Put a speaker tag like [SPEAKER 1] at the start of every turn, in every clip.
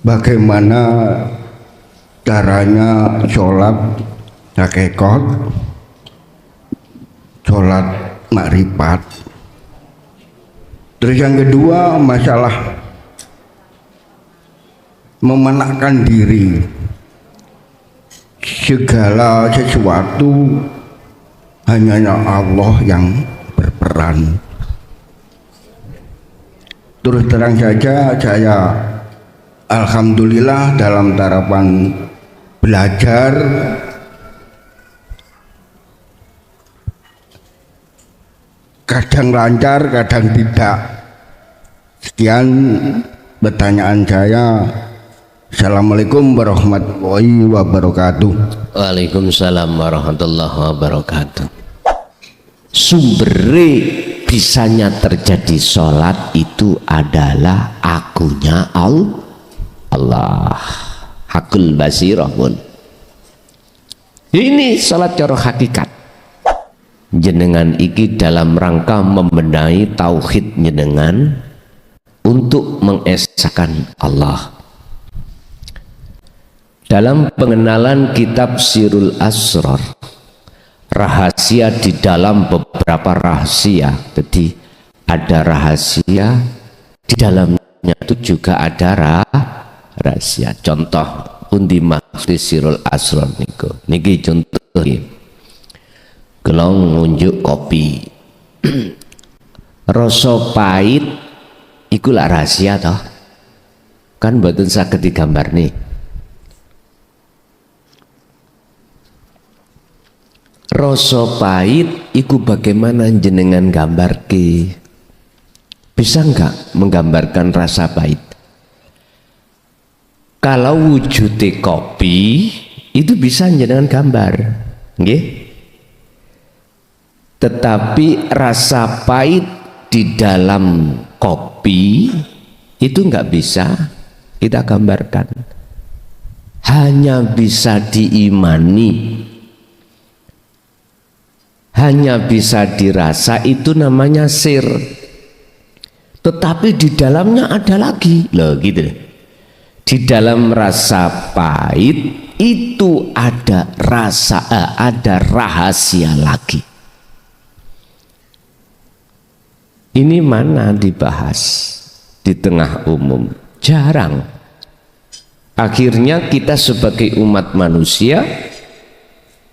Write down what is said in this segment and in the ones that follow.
[SPEAKER 1] bagaimana caranya sholat hakikat, sholat makrifat. Terus yang kedua masalah memenakkan diri, segala sesuatu hanya Allah yang berperan. Terus terang saja saya alhamdulillah dalam tahapan belajar kadang lancar kadang tidak. Sekian pertanyaan saya. Assalamualaikum warahmatullahi wabarakatuh.
[SPEAKER 2] Waalaikumsalam warahmatullahi wabarakatuh. Sumbernya bisanya terjadi sholat itu adalah akunya Allah. Hakul basirah pun. Ini sholat cara hakikat. Jenengan iki dalam rangka membenahi tauhid jenengan untuk mengesahkan Allah. Dalam pengenalan kitab Sirul Asrar, rahasia di dalam beberapa rahasia, jadi ada rahasia di dalamnya itu juga ada rahasia. Contoh pundi maksud Sirul Asrar niku niki contoh gelong ngunjuk kopi rasa pahit iku lah rahasia toh, kan mboten saged digambar nih. Rasa pahit iku bagaimana jenengan gambar ke? Bisa enggak menggambarkan rasa pahit? Kalau wujudnya kopi itu bisa jenengan gambar, nggih? Tetapi rasa pahit di dalam kopi itu enggak bisa kita gambarkan. Hanya bisa diimani, hanya bisa dirasa, itu namanya sir. Tetapi di dalamnya ada lagi loh, gitu. Di dalam rasa pahit itu ada rasa, ada rahasia lagi. Ini mana dibahas di tengah umum? Jarang. Akhirnya kita sebagai umat manusia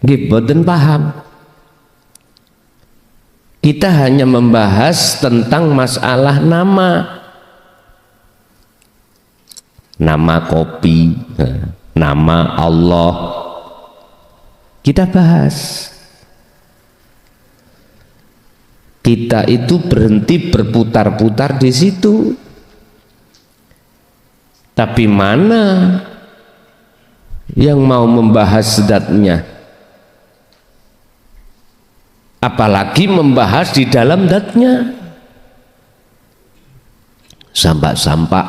[SPEAKER 2] nggih boten paham. Kita hanya membahas tentang masalah nama kopi, nama Allah kita bahas. Kita itu berhenti berputar-putar di situ. Tapi mana yang mau membahas zatnya? Apalagi membahas di dalam zatnya. Sampak-sampak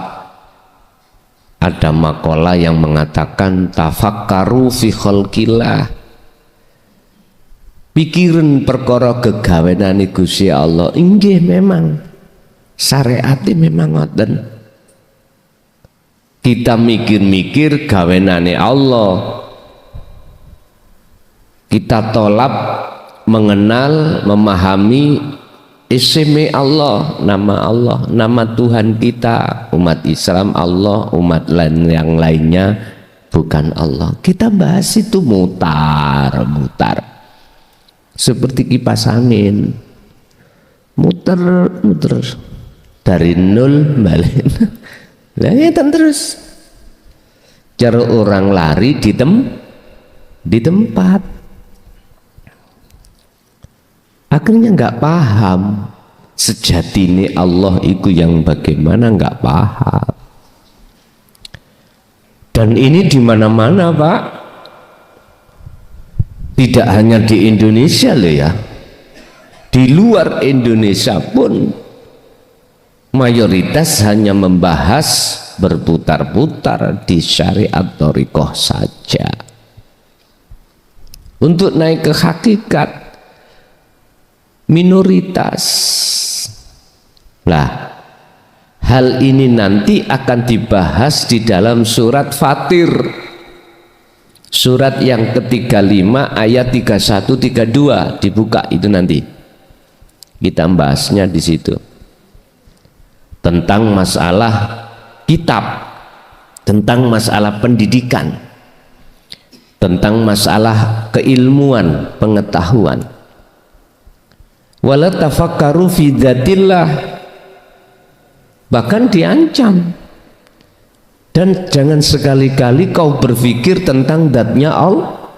[SPEAKER 2] ada makalah yang mengatakan tafakkaru fi khalqillah, pikiran perkara gegawenane Gusti Allah. Inggih memang syariate memang ngoten. Kita mikir-mikir gawenane Allah, kita tolap mengenal, memahami isme Allah, nama Tuhan kita. Umat Islam Allah, umat lain yang lainnya bukan Allah. Kita bahas itu mutar seperti kipas angin, muter dari nol balik. Nah, terus cara orang lari di tempat. Akhirnya nggak paham sejati ini Allah itu yang bagaimana, nggak paham. Dan ini di mana-mana, Pak. Tidak hanya di Indonesia loh ya. Di luar Indonesia pun mayoritas hanya membahas berputar-putar di syariat thariqah saja. Untuk naik ke hakikat minoritas. Lah, Hal ini nanti akan dibahas di dalam surat Fatir, surat yang ke-35 ayat 31 32. Dibuka itu nanti. Kita bahasnya di situ. Tentang masalah kitab, tentang masalah pendidikan, tentang masalah keilmuan, pengetahuan. Wala tafakkaru fi dzatillah, bahkan diancam, dan jangan sekali-kali kau berpikir tentang zatnya Allah.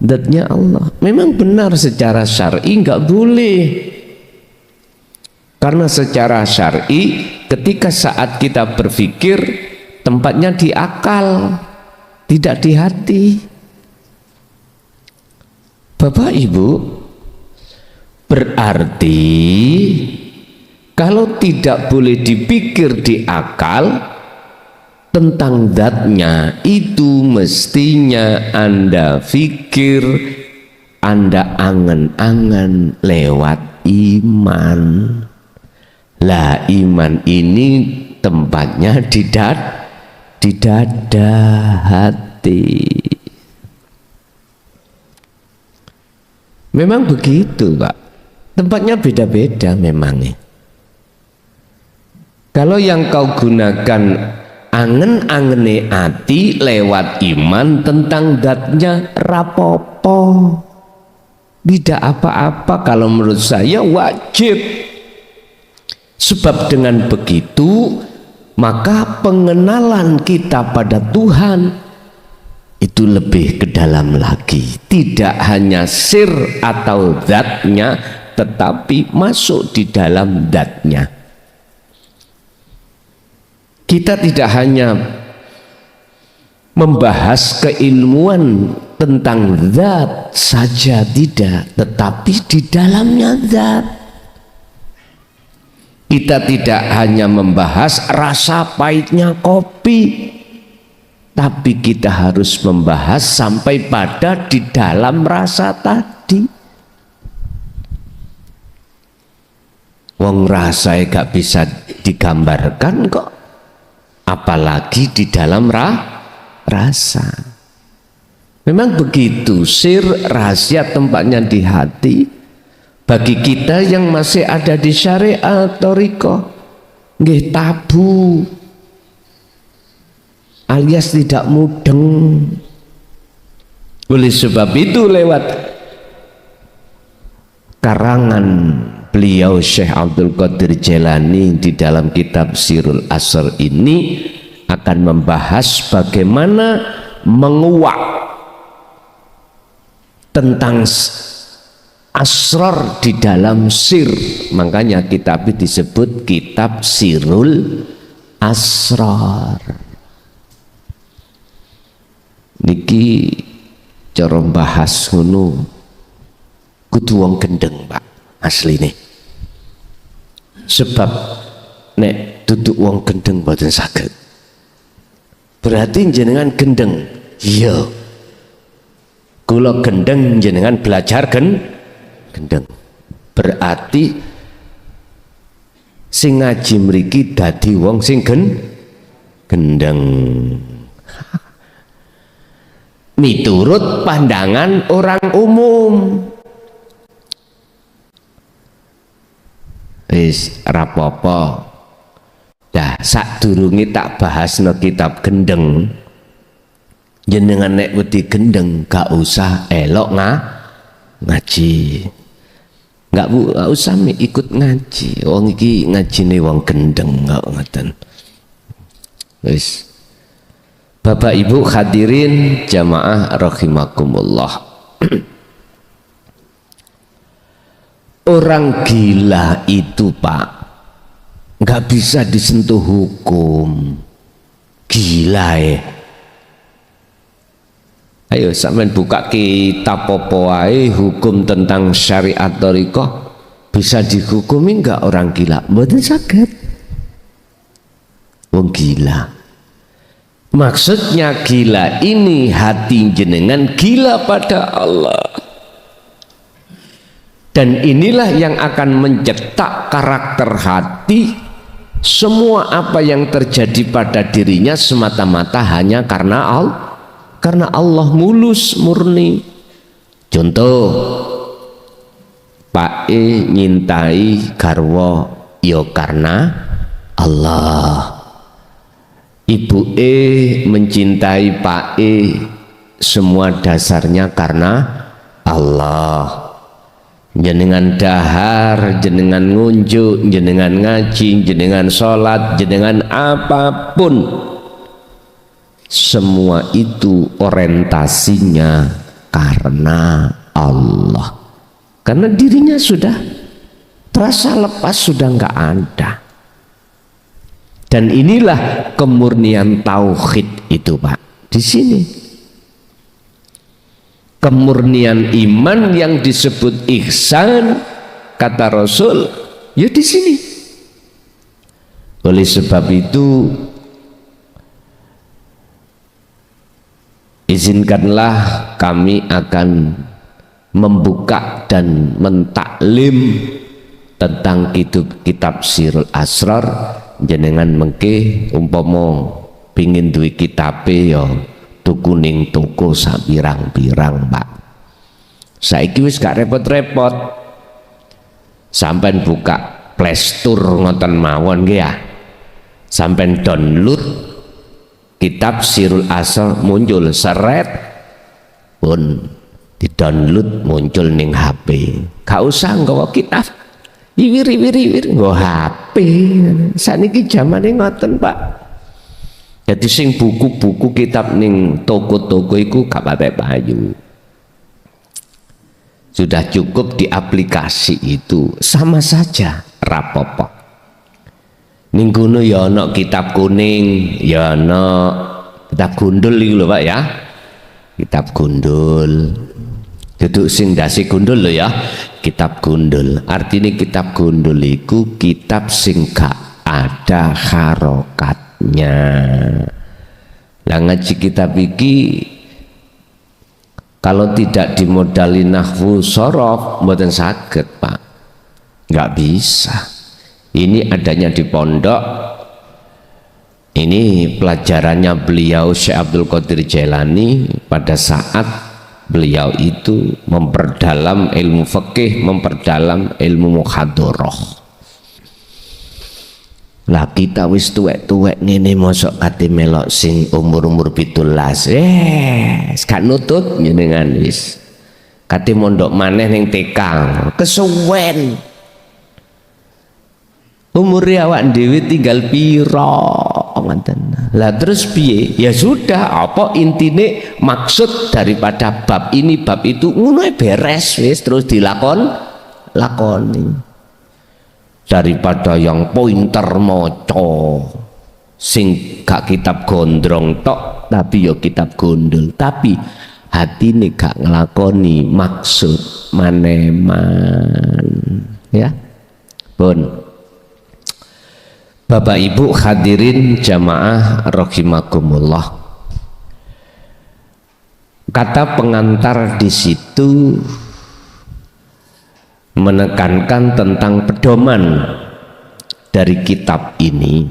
[SPEAKER 2] Zatnya Allah memang benar secara syar'i enggak boleh, karena secara syar'i ketika saat kita berpikir tempatnya di akal, tidak di hati. Bapak Ibu, berarti kalau tidak boleh dipikir di akal tentang zatnya, itu mestinya Anda pikir, Anda angan-angan lewat iman. Lah iman ini tempatnya di dada hati. Memang begitu Pak, tempatnya beda-beda memangnya. Kalau yang kau gunakan angen-angene hati lewat iman tentang zatnya, rapopo, tidak apa-apa. Kalau menurut saya wajib, sebab dengan begitu maka pengenalan kita pada Tuhan itu lebih ke dalam lagi, tidak hanya sir atau zatnya, tetapi masuk di dalam zatnya. Kita tidak hanya membahas keilmuan tentang zat saja, tidak, tetapi di dalamnya zat. Kita tidak hanya membahas rasa pahitnya kopi, tapi kita harus membahas sampai pada di dalam rasa tadi. Wong rasa gak bisa digambarkan kok, apalagi di dalam rasa. Memang begitu, sir rahasia tempatnya di hati. Bagi kita yang masih ada di syariat thariqah, nggih tabu, alias tidak mudeng. Oleh sebab itu lewat karangan beliau Syekh Abdul Qadir Jailani di dalam kitab Sirul Asr ini akan membahas bagaimana menguak tentang asrar di dalam sir. Makanya kitab ini disebut kitab Sirul Asrar. Niki cara bahas ngono kudu wong gendeng Pak, asline. Sebab nek duduk wong gendeng mboten saged. Berarti jenengan gendeng. Iya. Kula gendeng jenengan belajar gendeng. Berarti sing ngaji mriki dadi wong sing gendeng. Miturut pandangan orang umum. Wis rapopo. Dah sadurunge tak bahasno kitab gendeng. Jenengan nek wedi gendeng gak usah elok ngaji. Gak usah ikut ngaji. Wong iki ngajine wong gendeng kok ngoten. Wis. Bapak Ibu hadirin jamaah rahimakumullah. Orang gila itu Pak nggak bisa disentuh hukum. Gila ya. Ayo sampean buka kitab apa wae hukum tentang syariat thariqah, bisa dihukumi enggak orang gila? Mboten saged. Wong gila. Maksudnya gila ini hati jenengan gila pada Allah. Dan inilah yang akan mencetak karakter hati Semua apa yang terjadi pada dirinya semata-mata hanya karena Allah, mulus murni. Contoh, Pak E nyintai garwa ya karena Allah. Ibu E mencintai Pak E semua dasarnya karena Allah. Jenengan dahar, jenengan ngunjuk, jenengan ngaji, jenengan sholat, jenengan apapun, semua itu orientasinya karena Allah. Karena dirinya sudah terasa lepas, sudah nggak ada. Dan inilah kemurnian tauhid itu, Pak, di sini. Kemurnian iman yang disebut ihsan, kata Rasul, ya di sini. Oleh sebab itu, izinkanlah kami akan membuka dan mentaklim tentang kitab Sirul Asrar. Jenengan mengke umpama pingin duwe kitabe ya tuku ning toko sak pirang-pirang, Pak. Saiki wis gak repot-repot. Sampeyan buka Play Store ngoten mawon nggih ya. Sampeyan download kitab Sirul Asrar, muncul seret pun di-download muncul ning HP. Gak usah nggawa kitab. Iwir nggawa HP. Saniki zamane ngoten, Pak. Jadi sing buku-buku kitab ning toko-toko iku gak patek payu. Sudah cukup di aplikasi itu, sama saja rapopo. Ning kono ya ana kitab kuning, ya ana kitab gundul iku lho, Pak ya. Kitab gundul. Duduk sing ndase gundul lho ya. Kitab gundul. Artinya kitab gundul iku kitab sing gak ada harokat. Lah ngaji kitab iki kalau tidak dimodali nahwu sorof mboten saged, Pak. Nggak bisa. Ini adanya di pondok. Ini pelajarannya beliau Syekh Abdul Qadir Jailani pada saat beliau itu memperdalam ilmu fikih, memperdalam ilmu muhadharah. Lah kita wis tuwek-tuwek ngene mosok kate melok sing umur-umur 17. Gak nutut jenengan wis. Kate mondok maneh ning TK. Kesuwen. Umur awak dhewe tinggal piro ngoten. Lah terus piye? Ya sudah, apa intine maksud daripada bab ini bab itu ngono beres wis terus lakoni. Daripada yang pointer moco sing gak kitab gondrong tok tapi yo kitab gondol, tapi hatine gak ngelakoni maksud maneman ya. Pun Bapak Ibu hadirin jamaah rahimakumullah, kata pengantar di situ menekankan tentang pedoman dari kitab ini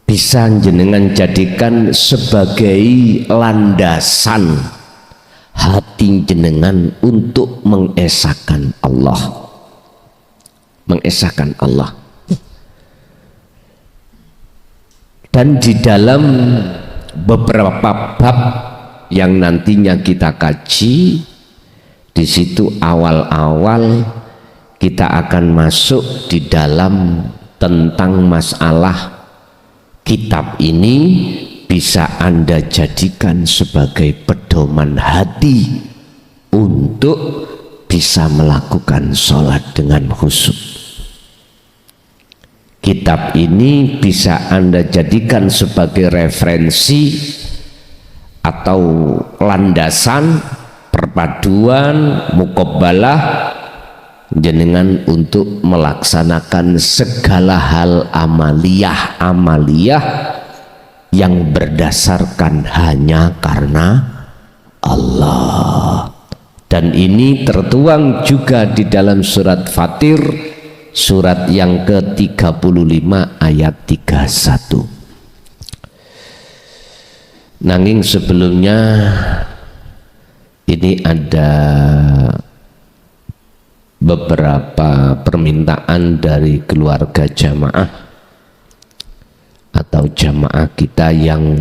[SPEAKER 2] bisa jenengan jadikan sebagai landasan hati jenengan untuk mengesahkan Allah, mengesahkan Allah. Dan di dalam beberapa bab yang nantinya kita kaji, di situ awal-awal kita akan masuk di dalam tentang masalah kitab ini bisa Anda jadikan sebagai pedoman hati untuk bisa melakukan sholat dengan khusyuk. Kitab ini bisa Anda jadikan sebagai referensi atau landasan perpaduan muqabbalah jenengan untuk melaksanakan segala hal amaliyah yang berdasarkan hanya karena Allah. Dan ini tertuang juga di dalam surat Fatir surat yang ke-35 ayat 31. Nanging sebelumnya ini ada beberapa permintaan dari keluarga jamaah atau jamaah kita yang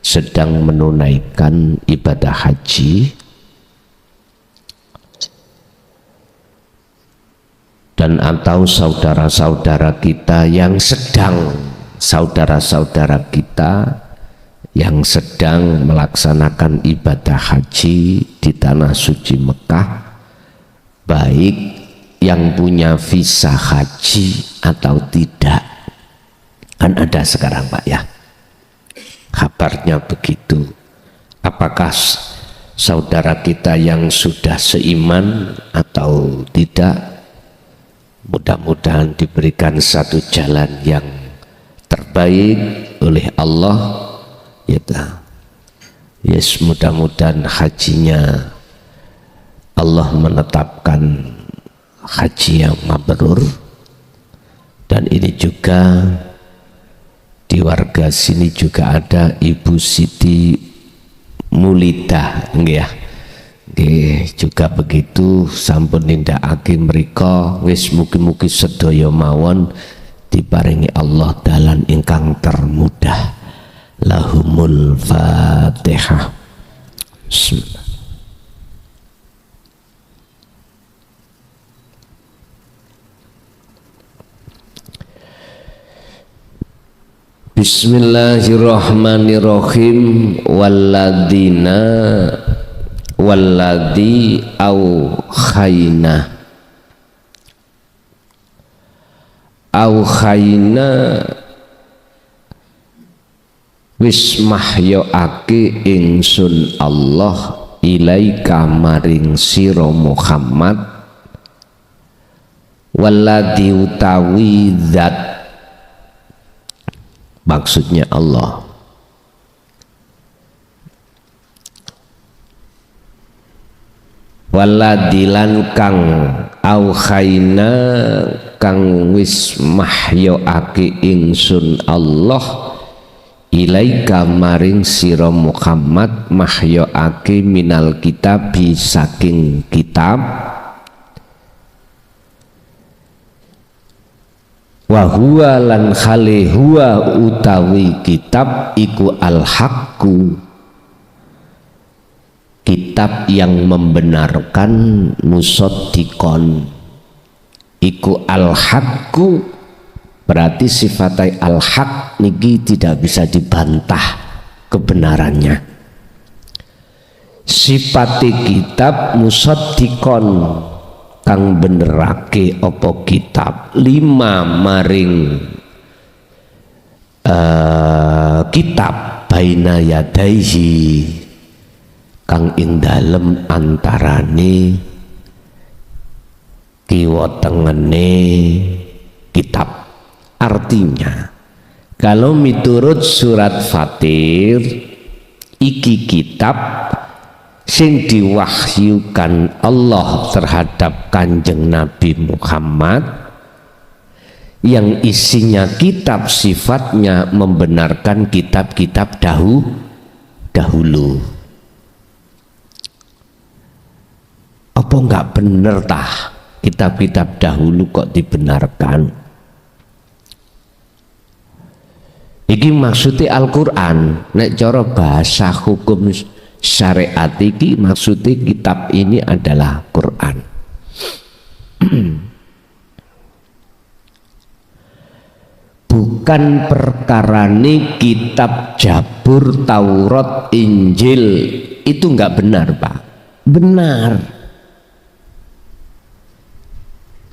[SPEAKER 2] sedang menunaikan ibadah haji dan atau saudara-saudara kita yang sedang yang sedang melaksanakan ibadah haji di tanah suci Mekah, baik yang punya visa haji atau tidak. Kan ada sekarang Pak ya, kabarnya begitu. Apakah saudara kita yang sudah seiman atau tidak? Mudah-mudahan diberikan satu jalan yang terbaik oleh Allah. Yes, mudah-mudahan hajinya Allah menetapkan haji yang mabrur. Dan ini juga di warga sini juga ada Ibu Siti Mulida, ya. Juga begitu sampun nindakake mrika wis mugi-mugi sedaya mawon diparingi Allah dalan ingkang termudah. Lahumul Fatihah. Bismillah. Bismillahirrahmanirrahim. Walladzi aukhayna wis mahyoake ingsun Allah ilaika maring sira Muhammad, walladzi utawi zat, maksudnya Allah, waladilan kang aukhayna kang wis mahyoake ingsun Allah ilaika maring sira Muhammad, mahyoake minal kitab saking kitab, wa huwa lan khali huwa utawi kitab iku al-haqqu, kitab yang membenarkan, musaddiqon iku al-haqqu, berarti sifatai al-haq niki tidak bisa dibantah kebenarannya. Sifati kitab musaddiqon kang benerake opo kitab lima maring kitab baina yadaihi kang ing dalem antarane kiwa tengene kitab. Artinya kalau miturut surat Fatir iki kitab sing diwahyukan Allah terhadap Kanjeng Nabi Muhammad, yang isinya kitab sifatnya membenarkan kitab-kitab dahulu. Apa enggak bener tah kitab-kitab dahulu kok dibenarkan? Iki maksudnya Al-Quran. Nek cara bahasa hukum syariat iki maksudnya kitab ini adalah Quran. Bukan perkarane kitab Jabur, Taurat, Injil itu enggak benar Pak. Benar.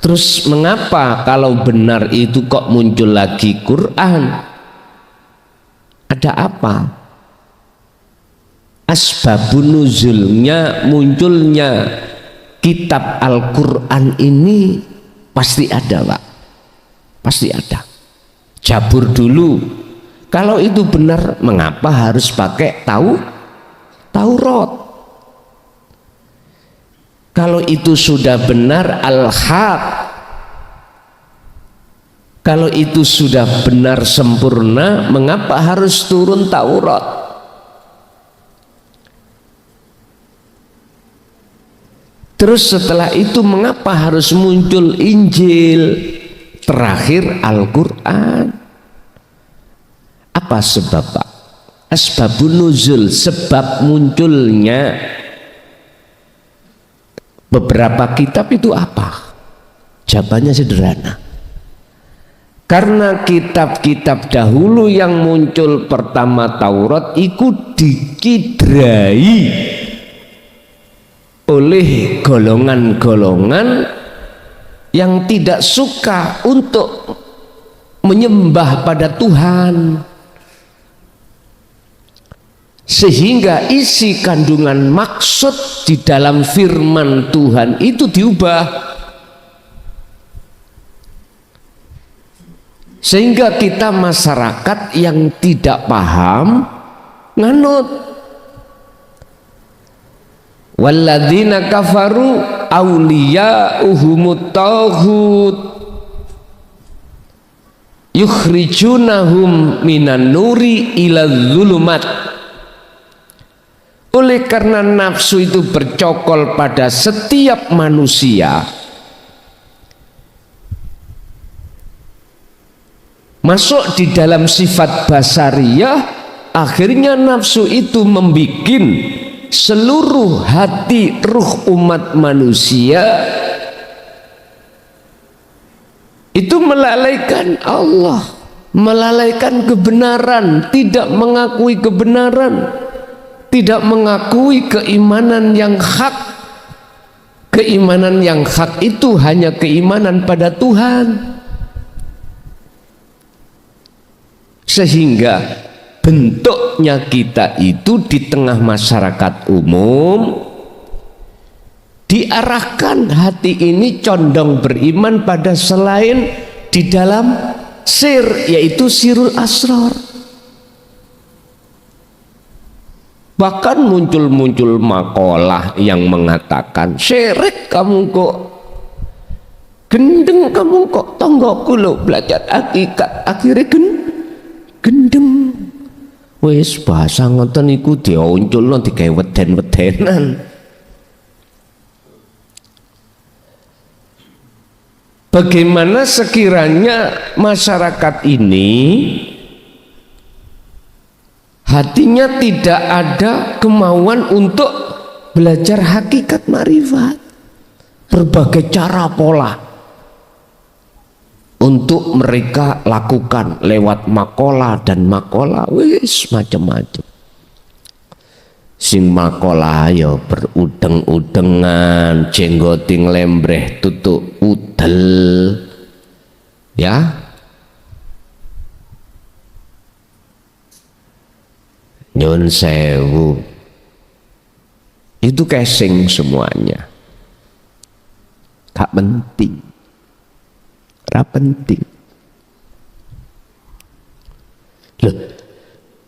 [SPEAKER 2] Terus mengapa kalau benar itu kok muncul lagi Quran? Ada apa? Asbabun nuzulnya munculnya kitab Al-Quran ini pasti ada Pak, pasti ada. Jabur dulu, kalau itu benar mengapa harus pakai Taurat? Kalau itu sudah benar al-haq, Kalau itu sudah benar sempurna, mengapa harus turun Taurat? Terus setelah itu mengapa harus muncul Injil? Terakhir Al-Quran. Apa sebab, Pak? Asbabun nuzul, sebab munculnya beberapa kitab itu apa? Jawabannya sederhana. Karena kitab-kitab dahulu yang muncul pertama Taurat itu dikidrai oleh golongan-golongan yang tidak suka untuk menyembah pada Tuhan, sehingga isi kandungan maksud di dalam firman Tuhan itu diubah, sehingga kita masyarakat yang tidak paham nganut. Walladzina kafaru awliya'uhumut taghut yukhrijunahum minan nuri ila dzulumat. Oleh karena nafsu itu bercokol pada setiap manusia, masuk di dalam sifat basariyah, akhirnya nafsu itu membikin seluruh hati ruh umat manusia itu melalaikan Allah, melalaikan kebenaran, tidak mengakui kebenaran, tidak mengakui keimanan yang hak. Keimanan yang hak itu hanya keimanan pada Tuhan. Sehingga bentuknya kita itu di tengah masyarakat umum diarahkan hati ini condong beriman pada selain di dalam sir, yaitu sirul asrar. Bahkan muncul-muncul makalah yang mengatakan, syirik kamu kok, gendeng kamu kok, tonggoku lo belajar hakikat akhirnya gendeng. Wis bahasa ngoten iku dionculno digawe weden-wedenan. Bagaimana sekiranya masyarakat ini hatinya tidak ada kemauan untuk belajar hakikat marifat, berbagai cara pola untuk mereka lakukan lewat makola dan makola, wis macam-macam. Sing makola ya berudeng-udengan, jenggoting lembreh tutuk udel, ya. Nyun sewu, itu casing semuanya, gak penting. Penting. Loh,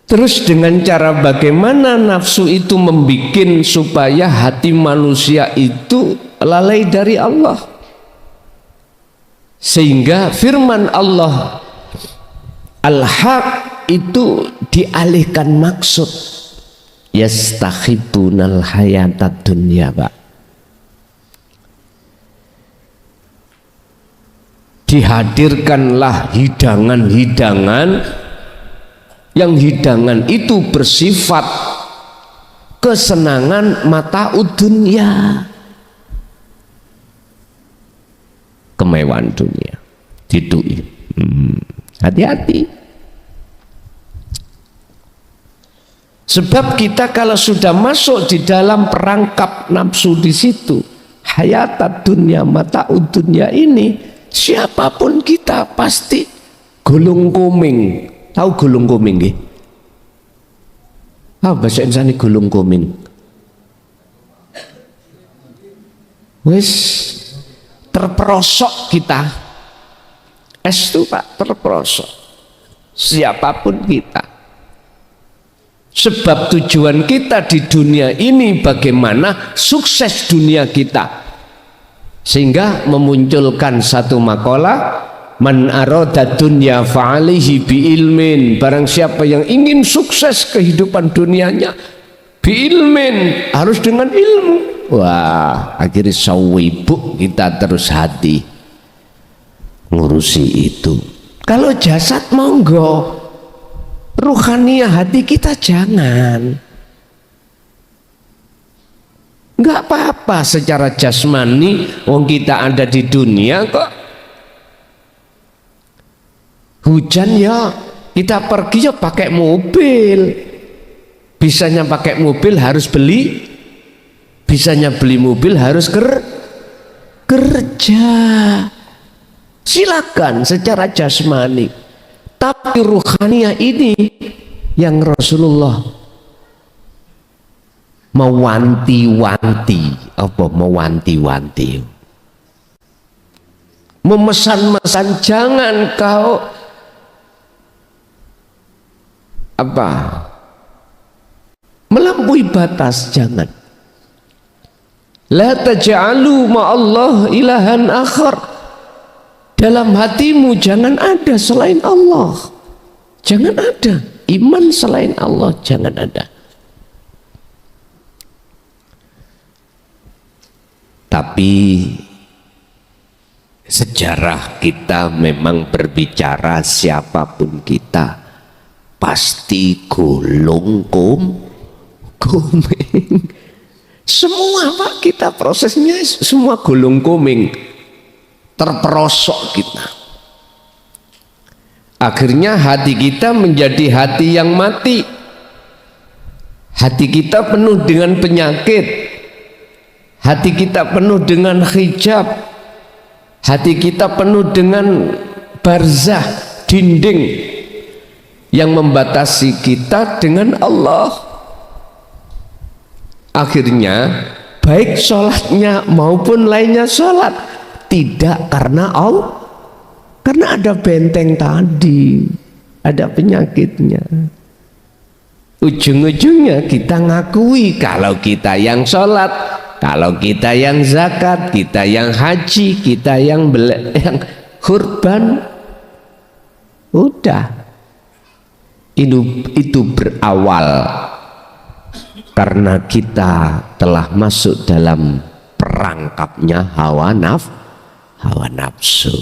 [SPEAKER 2] terus dengan cara bagaimana nafsu itu membuat supaya hati manusia itu lalai dari Allah, sehingga firman Allah al-haq itu dialihkan maksud, yastakhibunal hayatad dunya, Pak. Dihadirkanlah hidangan-hidangan yang hidangan itu bersifat kesenangan mata dunia, kemewahan dunia. Didui, hati-hati. Sebab kita kalau sudah masuk di dalam perangkap nafsu di situ, hayat dunia, mata dunia ini, siapapun kita pasti gulung kuming. Tahu gulung kuming nggih? Bahasa Indonesia gulung kuming. Wis terperosok kita. Itu Pak, terperosok. Siapapun kita. Sebab tujuan kita di dunia ini bagaimana sukses dunia kita. Sehingga memunculkan satu makalah, Man arada dunya fa'alihi bi ilmin. Barang siapa yang ingin sukses kehidupan dunianya, bi ilmin, harus dengan ilmu. Wah, akhirnya sawibuk kita terus hati ngurusi itu. Kalau jasad monggo, ruhaniah hati kita jangan. Enggak apa-apa secara jasmani, wong kita ada di dunia kok. Hujan ya, kita pergi ya pakai mobil. Bisanya pakai mobil harus beli, bisanya beli mobil harus kerja. Silakan secara jasmani. Tapi ruhaniah ini yang Rasulullah mewanti-wanti, apa mewanti-wanti, memesan-mesan, jangan kau apa melampaui batas, jangan. La taj'alu ma'allah ilahan akhar. Dalam hatimu jangan ada selain Allah, jangan ada iman selain Allah, jangan ada. Tapi sejarah kita memang berbicara, siapapun kita pasti gulung kuming. Semua Pak, kita prosesnya semua gulung kuming, terperosok kita. Akhirnya hati kita menjadi hati yang mati. Hati kita penuh dengan penyakit. Hati kita penuh dengan hijab. Hati kita penuh dengan barzah, dinding yang membatasi kita dengan Allah. Akhirnya baik sholatnya maupun lainnya sholat tidak karena Allah, karena ada benteng tadi, ada penyakitnya. Ujung-ujungnya kita ngakui kalau kita yang sholat, kalau kita yang zakat, kita yang haji, kita yang kurban. Udah, itu berawal karena kita telah masuk dalam perangkapnya hawa nafsu.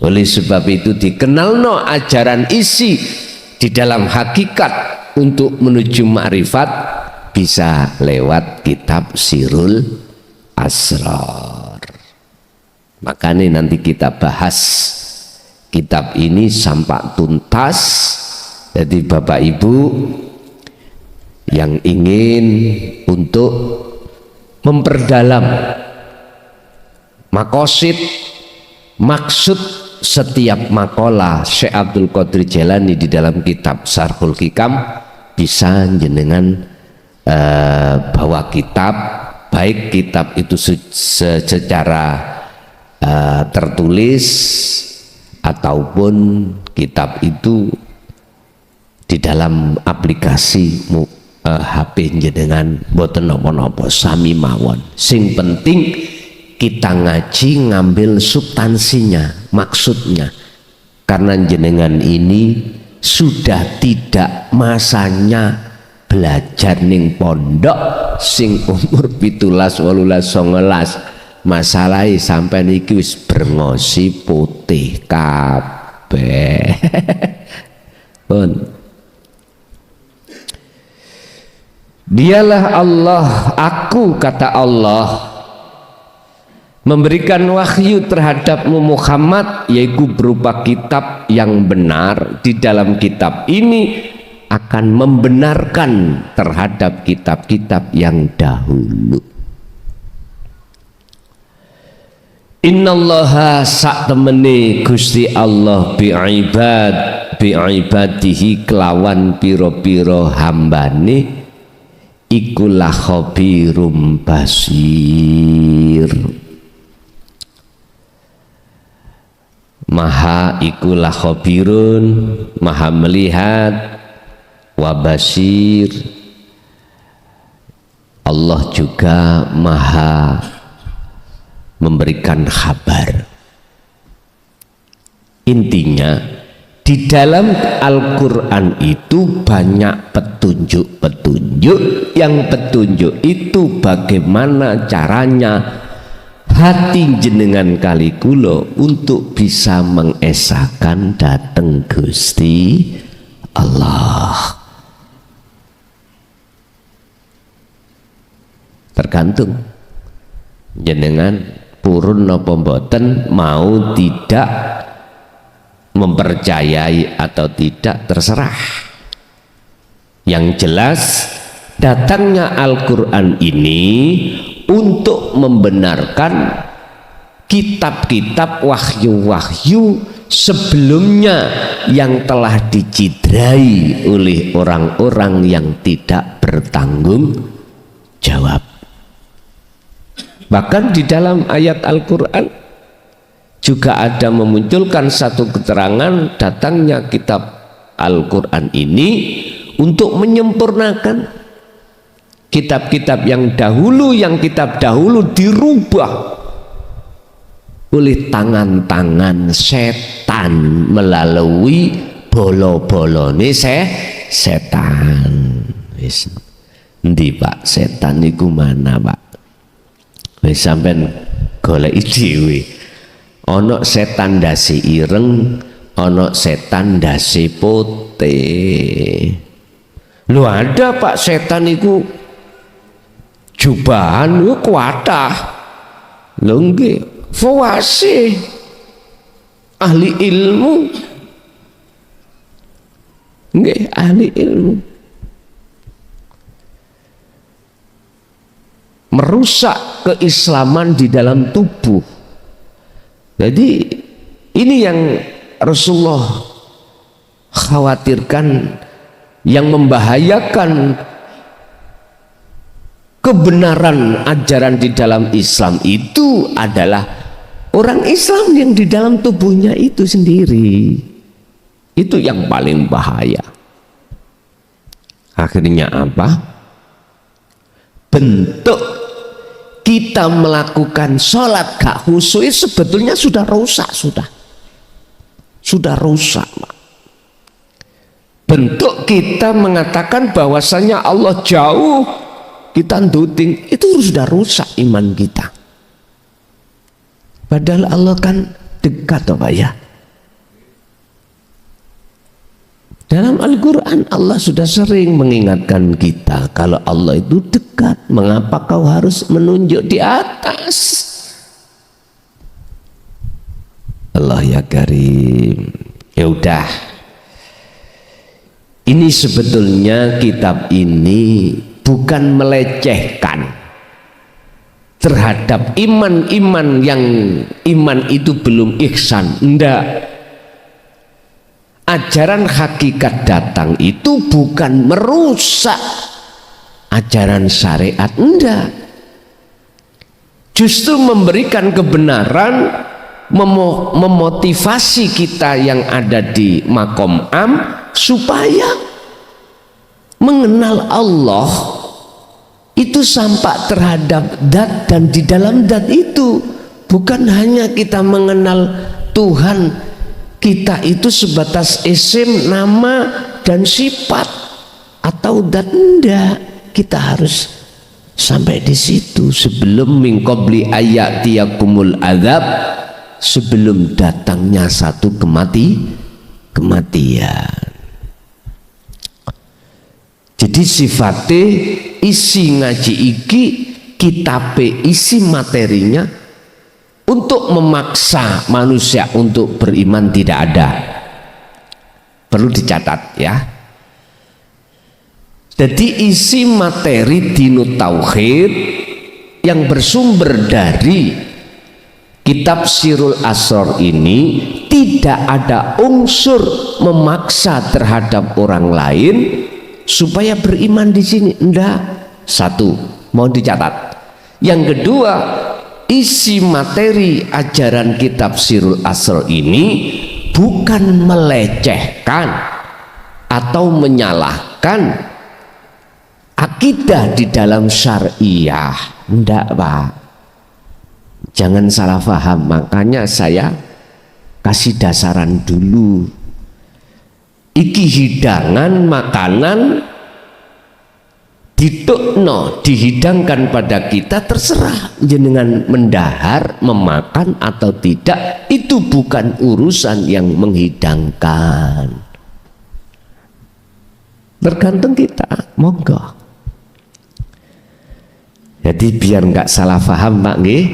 [SPEAKER 2] Oleh sebab itu dikenalno ajaran isi di dalam hakikat untuk menuju ma'rifat bisa lewat kitab Sirul Asrar. Makanya nanti kita bahas kitab ini sampai tuntas. Jadi Bapak Ibu yang ingin untuk memperdalam makosid, maksud setiap makalah Syekh Abdul Qadir Jailani di dalam kitab Sarhul Hikam, bisa jenengan bawa kitab, baik kitab itu secara tertulis ataupun kitab itu di dalam aplikasi HP jenengan, boten napa-napa sami mawon. Sing penting kita ngaji ngambil substansinya, maksudnya. Karena jenengan ini sudah tidak masanya belajar ning pondok sing umur 17, 18, 19. Masalahe sampean iki wis brengosi putih kabeh. Pun Dialah Allah, aku kata Allah memberikan wahyu terhadapmu Muhammad, yaitu berupa kitab yang benar. Di dalam kitab ini akan membenarkan terhadap kitab-kitab yang dahulu. Innallaha sak temene Gusti Allah bi'ibadihi kelawan piro-piro hambane iku la khabirum basir. Maha iku la khabirun, maha melihat, wa basir, Allah juga maha memberikan kabar. Intinya di dalam Al-Quran itu banyak petunjuk-petunjuk, yang petunjuk itu bagaimana caranya hati jenengan kali kula untuk bisa mengesahkan dateng Gusti Allah. Tergantung jenengan purun napa mboten, mau tidak mempercayai atau tidak terserah. Yang jelas datangnya Al-Quran ini untuk membenarkan kitab-kitab wahyu-wahyu sebelumnya yang telah dicidrai oleh orang-orang yang tidak bertanggung jawab. Bahkan di dalam ayat Al-Quran juga ada memunculkan satu keterangan datangnya kitab Al-Quran ini untuk menyempurnakan kitab-kitab yang kitab dahulu dirubah oleh tangan-tangan setan melalui bolo-bolone setan. Wis endi Pak, setan niku mana Pak? Wis sampean goleki dhewe. Ana setan ndase ireng, ana setan ndase putih. Lho ada Pak setan iku jubahan yo kuatah. Lho nggih, fawasi ahli ilmu. Nggih, ahli ilmu. Merusak keislaman di dalam tubuh. Jadi ini yang Rasulullah khawatirkan, yang membahayakan kebenaran ajaran di dalam Islam itu adalah orang Islam yang di dalam tubuhnya itu sendiri. Itu yang paling bahaya. Akhirnya apa? Bentuk kita melakukan sholat gak khusyuk sebetulnya sudah rusak, sudah rusak. Bentuk kita mengatakan bahwasanya Allah jauh, kita nduting, itu sudah rusak iman kita. Padahal Allah kan dekat, Pak ya. Dalam Al-Quran Allah sudah sering mengingatkan kita kalau Allah itu dekat. Mengapa kau harus menunjuk di atas? Allah ya Karim. Ya udah. Ini sebetulnya kitab ini bukan melecehkan terhadap iman-iman yang iman itu belum ihsan. Enggak. Ajaran hakikat datang itu bukan merusak ajaran syariat, enggak. Justru memberikan kebenaran, memotivasi kita yang ada di makom am supaya mengenal Allah itu sampai terhadap dat, dan di dalam dat itu bukan hanya kita mengenal Tuhan kita itu sebatas isim, nama dan sifat atau dat, enggak. Kita harus sampai di situ sebelum min qabli ayatiyakumul adzab, sebelum datangnya satu kematian. Jadi sifatnya isi ngaji iki, kitabe isi materinya untuk memaksa manusia untuk beriman tidak ada. Perlu dicatat ya. Jadi isi materi dinut tauhid yang bersumber dari kitab Sirul Asrar ini tidak ada unsur memaksa terhadap orang lain supaya beriman di sini. Enggak. Satu, mau dicatat. Yang kedua, isi materi ajaran kitab Sirul Asrar ini bukan melecehkan atau menyalahkan akidah di dalam syariah. Enggak Pak, jangan salah paham. Makanya saya kasih dasaran dulu. Iki hidangan makanan ditukno, dihidangkan pada kita, terserah jenengan mendahar, memakan atau tidak, itu bukan urusan yang menghidangkan, tergantung kita, monggo. Jadi biar nggak salah paham Pak nggih,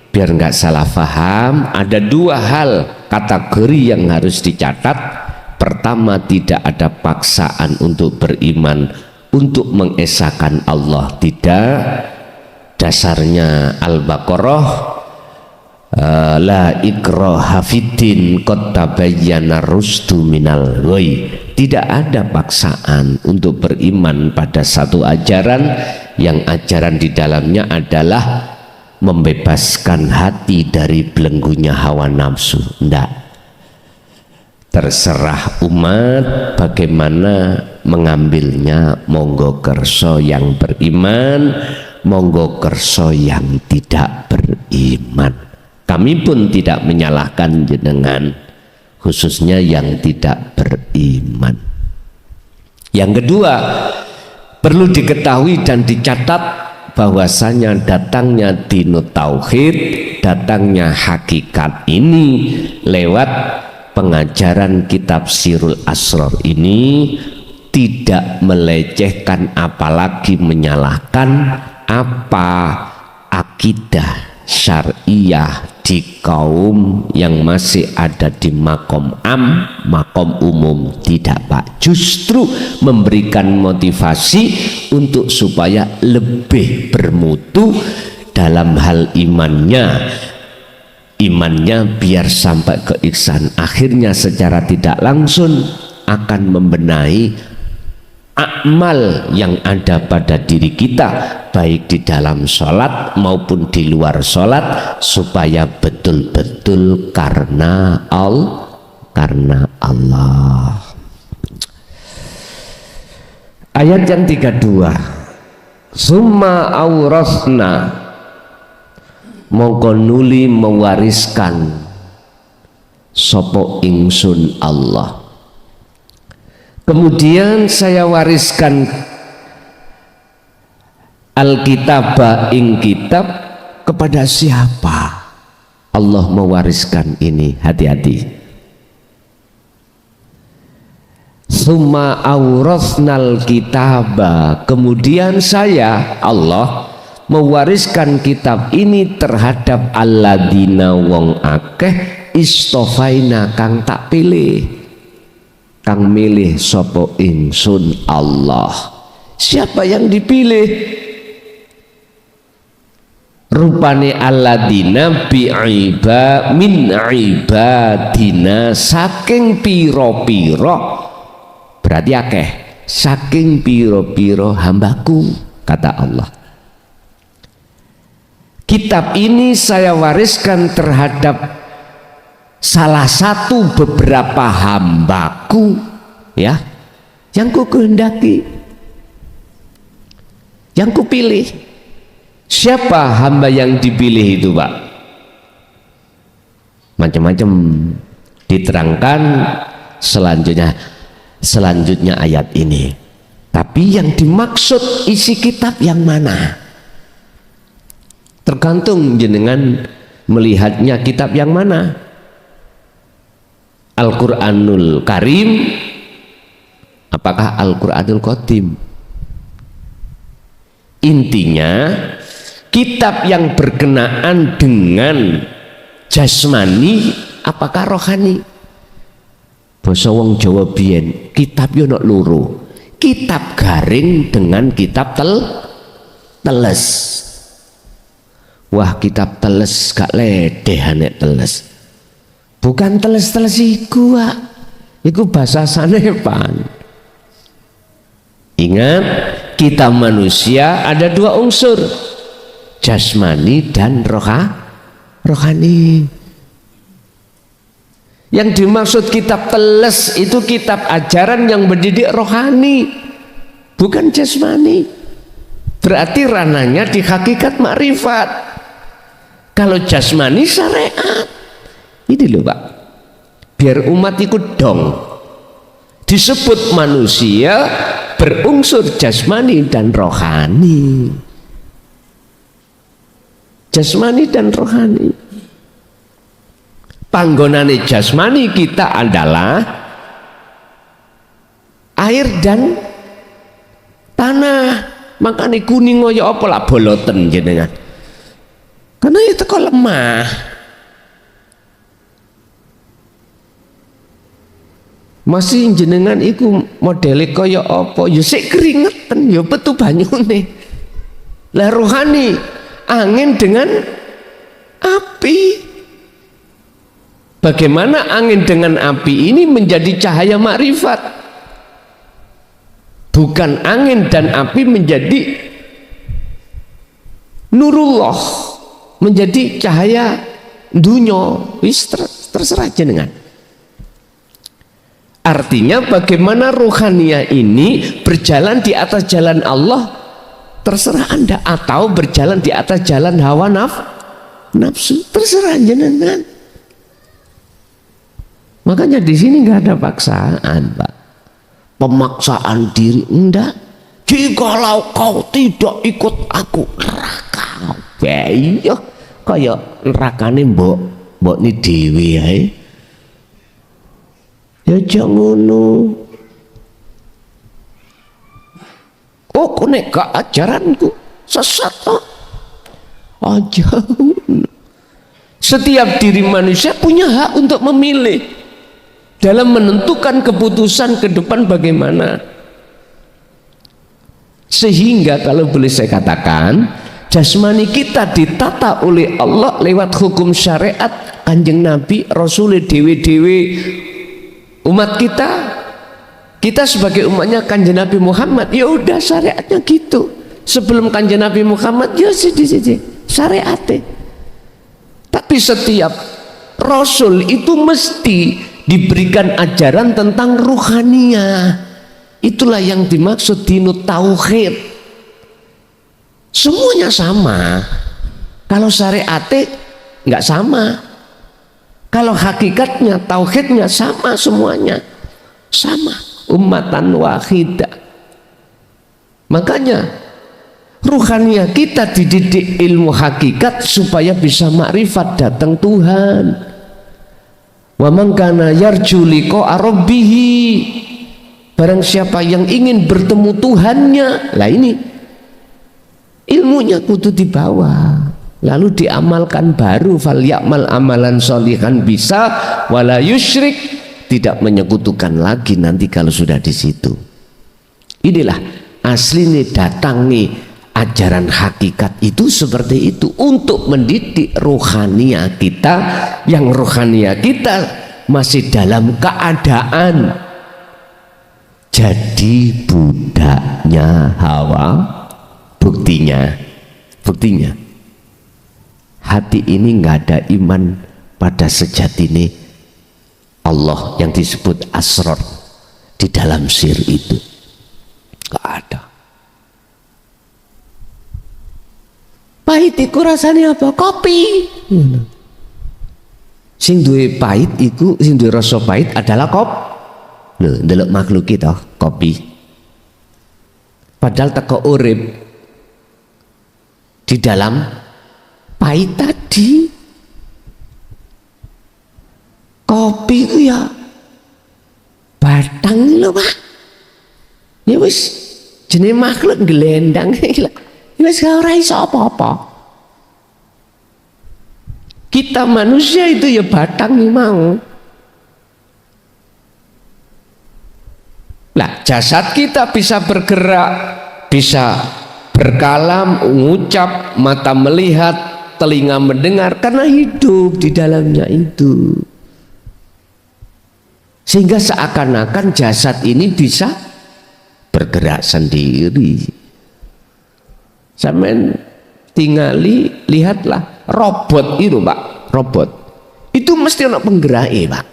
[SPEAKER 2] biar nggak salah paham, ada dua hal kategori yang harus dicatat. Pertama, tidak ada paksaan untuk beriman, untuk mengesahkan Allah, tidak. Dasarnya Al-Baqarah, la ikraha fiddin qad tabayyana rusdu minal ghayy. Tidak ada paksaan untuk beriman pada satu ajaran yang ajaran di dalamnya adalah membebaskan hati dari belenggunya hawa nafsu. Tidak. Terserah umat bagaimana mengambilnya, monggo kerso yang beriman, monggo kerso yang tidak beriman. Kami pun tidak menyalahkan jenengan, khususnya yang tidak beriman. Yang kedua, perlu diketahui dan dicatat bahwasanya datangnya dinut tauhid, datangnya hakikat ini lewat pengajaran kitab Sirul Asrar ini tidak melecehkan apalagi menyalahkan apa akidah syariah di kaum yang masih ada di makom makom umum. Tidak Pak, justru memberikan motivasi untuk supaya lebih bermutu dalam hal imannya biar sampai ke ihsan. Akhirnya secara tidak langsung akan membenahi amal yang ada pada diri kita, baik di dalam sholat maupun di luar sholat, supaya betul-betul karena Allah. Ayat yang 32, summa aurasna, mongko nuli mewariskan sopo ingsun Allah. Kemudian saya wariskan Alkitab ing kitab kepada siapa? Allah mewariskan ini, hati-hati. Summa aurasnal kitaba, kemudian saya Allah mewariskan kitab ini terhadap alladzina wong akeh istofaina kang tak pilih, kang milih sopo ingsun Allah. Siapa yang dipilih? Rupane alladzina bi'iba min ibadina, saking piro-piro, berarti akeh, saking piro-piro hambaku, kata Allah. Kitab ini saya wariskan terhadap salah satu beberapa hambaku, ya, yang ku kehendaki, yang ku pilih. Siapa hamba yang dipilih itu Pak? Macam-macam diterangkan selanjutnya ayat ini. Tapi yang dimaksud isi kitab yang mana? Tergantung jenengan melihatnya kitab yang mana. Al-Quranul Karim, apakah Al-Quranul Qadim? Intinya kitab yang berkenaan dengan jasmani apakah rohani? Basa wong Jawa biyen, kitab yo nok loro. Kitab garing dengan kitab teles. Wah, kitab teles gak ledeh anek teles. Bukan teles-teles iku, Pak. Iku bahasa sanepan. Ingat, kita manusia ada dua unsur, jasmani dan rohani. Yang dimaksud kitab teles itu kitab ajaran yang mendidik rohani, bukan jasmani. Berarti ranahnya di hakikat makrifat. Kalau jasmani syariat. Ini loh Pak, biar umat ikut dong. Disebut manusia berunsur jasmani dan rohani. Jasmani dan rohani. Panggonane jasmani kita adalah air dan tanah. Makanya kuning ya apa lah boloten jenengan. Karena itu kok lemah. Masih jenengan iku modele kaya apa? Ya sik keringetan, ya petu banyune. Lah rohani angin dengan api. Bagaimana angin dengan api ini menjadi cahaya makrifat? Bukan angin dan api menjadi nurullah, menjadi cahaya dunya. Wis terserah jenengan. Artinya bagaimana rohania ini berjalan di atas jalan Allah, terserah Anda, atau berjalan di atas jalan hawa nafsu, terserah jenengan. Makanya di sini nggak ada paksaan, Pak. Pemaksaan diri enggak. Jikalau kau tidak ikut aku neraka, iya kaya nerakane mbok ni dewi ae. Ya jangan ngono. Oh kok nek gak ajaranku sesat toh. Aja. Setiap diri manusia punya hak untuk memilih dalam menentukan keputusan ke depan bagaimana. Sehingga kalau boleh saya katakan, jasmani kita ditata oleh Allah lewat hukum syariat Kanjeng Nabi, Rasul dewe-dewe umat kita sebagai umatnya Kanjeng Nabi Muhammad, ya udah syariatnya gitu. Sebelum Kanjeng Nabi Muhammad ya syariatnya. Tapi setiap Rasul itu mesti diberikan ajaran tentang ruhaniyah. Itulah yang dimaksud dinut tauhid. Semuanya sama. Kalau syariatnya nggak sama. Kalau hakikatnya tauhidnya sama, semuanya sama. Ummatan wahidah. Makanya ruhaniyah kita dididik ilmu hakikat supaya bisa makrifat datang Tuhan. Wa man kana yarju liqa'a rabbih, barang siapa yang ingin bertemu Tuhannya, lah ini ilmunya kudu dibawa lalu diamalkan, baru fal ya'mal amalan sholihan bisa wala yusyrik, tidak menyekutukan lagi nanti kalau sudah di situ. Inilah aslinya datangi ajaran hakikat itu seperti itu, untuk mendidik rohania kita, yang rohania kita masih dalam keadaan jadi budaknya hawa. Buktinya hati ini nggak ada iman pada sejatinya Allah yang disebut asrar di dalam sir itu, nggak ada. Pahit iku rasanya apa? Kopi. Sing duwe pahit iku, sing duwe rasa pahit adalah lho, ndelok makhluk kita kopi. Padahal teko urip di dalam pahit tadi. Kopi itu ya batang lho, Pak. Ya wis jenenge makhluk gelendang iki. Wis ora iso apa-apa. Kita manusia itu ya batang mau. Lah jasad kita bisa bergerak, bisa berkalam, mengucap, mata melihat, telinga mendengar, karena hidup di dalamnya itu. Sehingga seakan-akan jasad ini bisa bergerak sendiri. Sampai tingali, lihatlah robot itu, Pak. Robot itu mesti ada penggerak, Pak.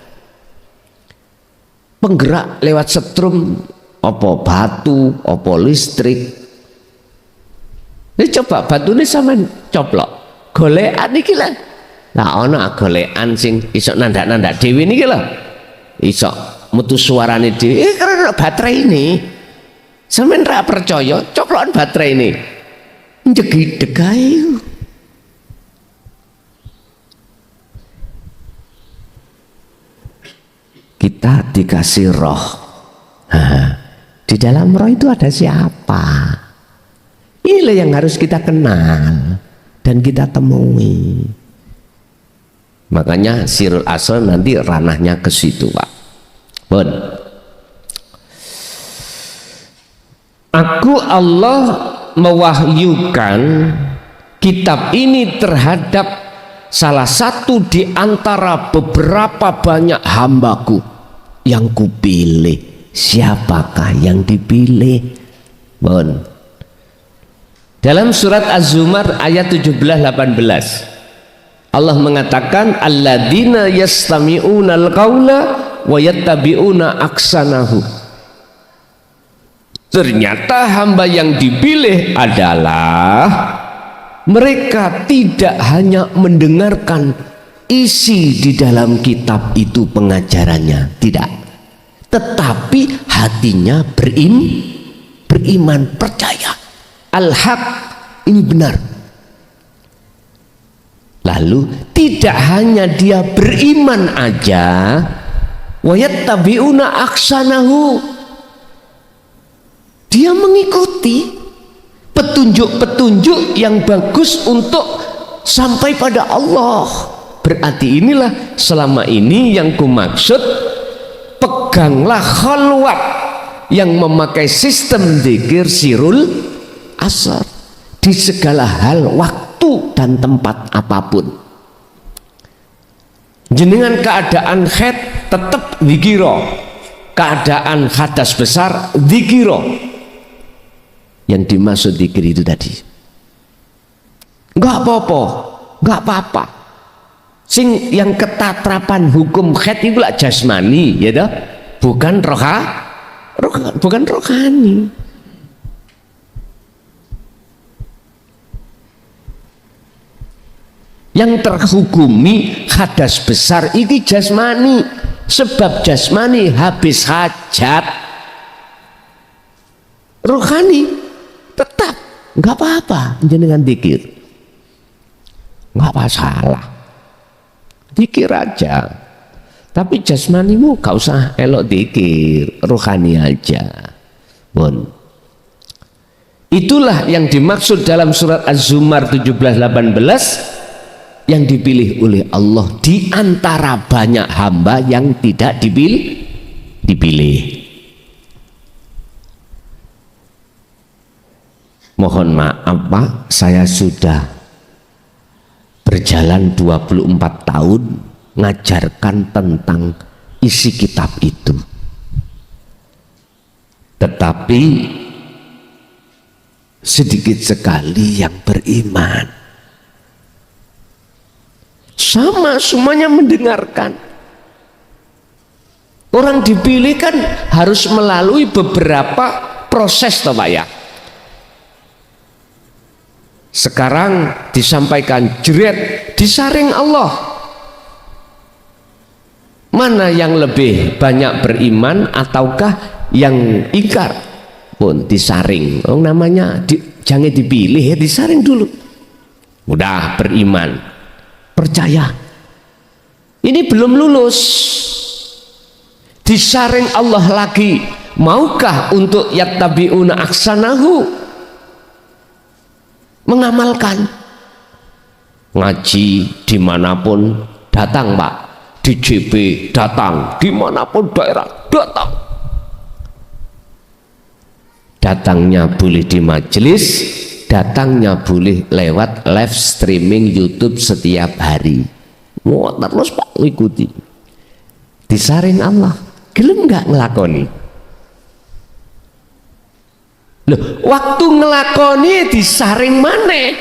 [SPEAKER 2] Penggerak lewat setrum, apa batu, apa listrik. Ini coba batu ini sama coplok, golekan iki lah. Nah, ana golekan sing iso nandak-nandak dhewe niki lho. iso metu suarane dhewe karena baterai ini. Sampeyan ra percaya, coplokan baterai ini. Njegideg ae. Kita dikasih roh. Di dalam roh itu ada siapa? Inilah yang harus kita kenal dan kita temui. Makanya sirul asal nanti ranahnya ke situ, Pak. Bon. Aku Allah mewahyukan kitab ini terhadap salah satu di antara beberapa banyak hambaku yang kupilih. Siapakah yang dipilih? Bon. Dalam surat Az-Zumar ayat 17-18 Allah mengatakan alladzina yastami'unal qaula wa yattabi'una aksanahu. Ternyata hamba yang dipilih adalah mereka tidak hanya mendengarkan isi di dalam kitab itu pengajarannya, tidak, tetapi hatinya beriman, percaya al-haq ini benar. Lalu tidak hanya dia beriman aja, wa yattabi'una aksanahu, dia mengikuti petunjuk-petunjuk yang bagus untuk sampai pada Allah. Berarti inilah selama ini yang kumaksud, peganglah khalwat yang memakai sistem zikir sirul asar di segala hal, waktu dan tempat apapun. Jenengan keadaan haid tetap zikiro, keadaan hadas besar zikiro. Yang dimaksud zikir itu tadi enggak apa-apa. Sing yang ketatrapan hukum haid itu lah jasmani, ya toh? Bukan bukan rohani. Yang terhukumi hadas besar ini jasmani, sebab jasmani habis hajat. Rohani tetap nggak apa-apa jenengan zikir, nggak masalah, zikir aja. Tapi jasmanimu gak usah elok zikir, rohani aja. Bon. Itulah yang dimaksud dalam surat Az-Zumar 17-18 yang dipilih oleh Allah di antara banyak hamba yang tidak dipilih. Mohon maaf Pak, saya sudah berjalan 24 tahun ngajarkan tentang isi kitab itu, tetapi sedikit sekali yang beriman. Sama semuanya mendengarkan. Orang dipilih kan harus melalui beberapa proses toh Pak ya. Sekarang disampaikan jeret, disaring Allah. Mana yang lebih banyak beriman ataukah yang ingkar? Pun disaring. Oh, namanya jangan dipilih ya, disaring dulu. Udah beriman, percaya. Ini belum lulus. Disaring Allah lagi. Maukah untuk yattabi'una aksanahu? Mengamalkan. Ngaji dimanapun datang Pak, di JP datang, dimanapun daerah datang. Datangnya boleh di majelis, datangnya boleh lewat live streaming YouTube setiap hari. Wah, terus Pak ikuti. Disaring Allah, gelem nggak ngelakoni? Loh, waktu ngelakoni disaring mana?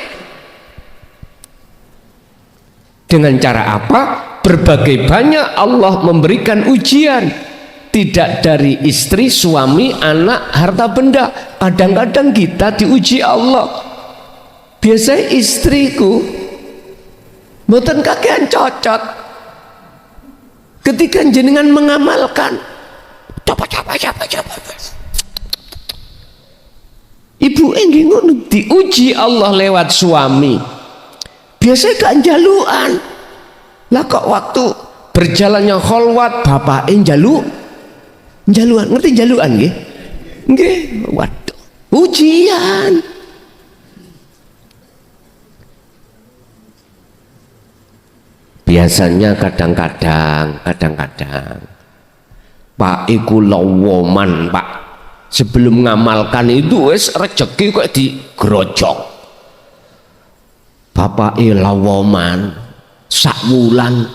[SPEAKER 2] Dengan cara apa? Berbagai banyak Allah memberikan ujian. Tidak dari istri, suami, anak, harta benda. Kadang-kadang kita diuji Allah. Biasanya istriku mboten kakean cocot. ketika jenengan mengamalkan, coba. Ibu nggih ngono, diuji Allah lewat suami. Biasanya gak jaluan. Lah kok waktu berjalannya kholwat bapak jaluan, ngerti jaluan nggih? Nggih, waduh, ujian. Biasanya kadang-kadang Pak iku lawoman, Pak. Sebelum ngamalkan itu wis rezeki kok digrojok. Bapak lawoman sak wulan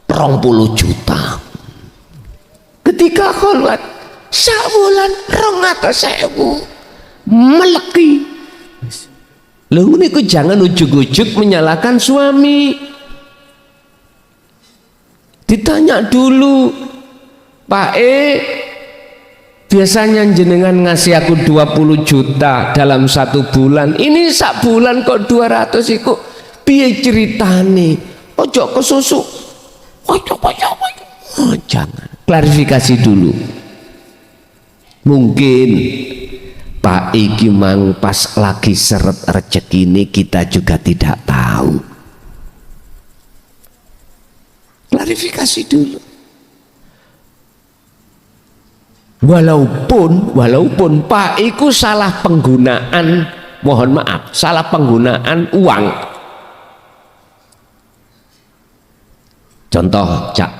[SPEAKER 2] 20 juta. Ketika kholwat sak wulan 200.000 meleki. Lho niku jangan ujug-ujug menyalahkan suami. Ditanya dulu, Pak biasanya jenengan ngasih aku 20 juta dalam 1 bulan, ini sak bulan kok 200 iku piye ceritane? Ojo kesusu. Ojo. Oh, jangan. Klarifikasi dulu. Mungkin Pak iki mang pas lagi seret rezeki ini kita juga tidak tahu. Klarifikasi dulu. Walaupun Pak iku salah penggunaan, mohon maaf, salah penggunaan uang. Contoh, Cak,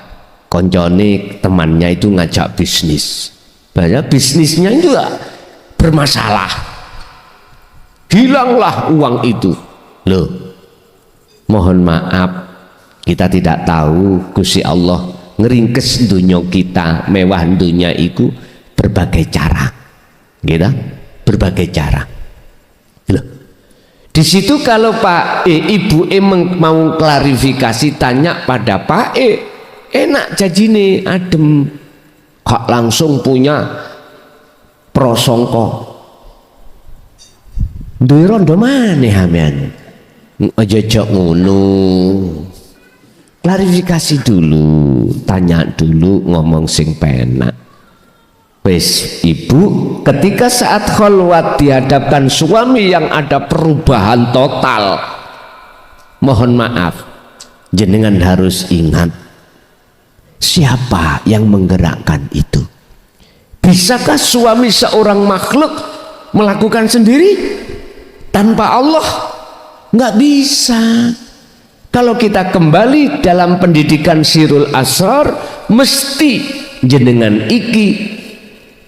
[SPEAKER 2] koncone temannya itu ngajak bisnis. Banyak bisnisnya itu bermasalah. Hilanglah uang itu. Loh, mohon maaf, kita tidak tahu Gusti Allah ngeringkes dunia kita, mewah dunia itu berbagai cara, gitu, berbagai cara. Loh, di situ kalau Pak Ibu mau klarifikasi, tanya pada Pak enak jajine adem, kok langsung punya prasangka. Duwe rondo maneh sampean. Aja jok ngono. Klarifikasi dulu, tanya dulu, ngomong sing penak. Wes ibu, ketika saat kholwat dihadapkan suami yang ada perubahan total, mohon maaf, jenengan harus ingat siapa yang menggerakkan itu. Bisakah suami seorang makhluk melakukan sendiri tanpa Allah? Nggak bisa. Kalau kita kembali dalam pendidikan Sirul Asrar, mesti jenengan iki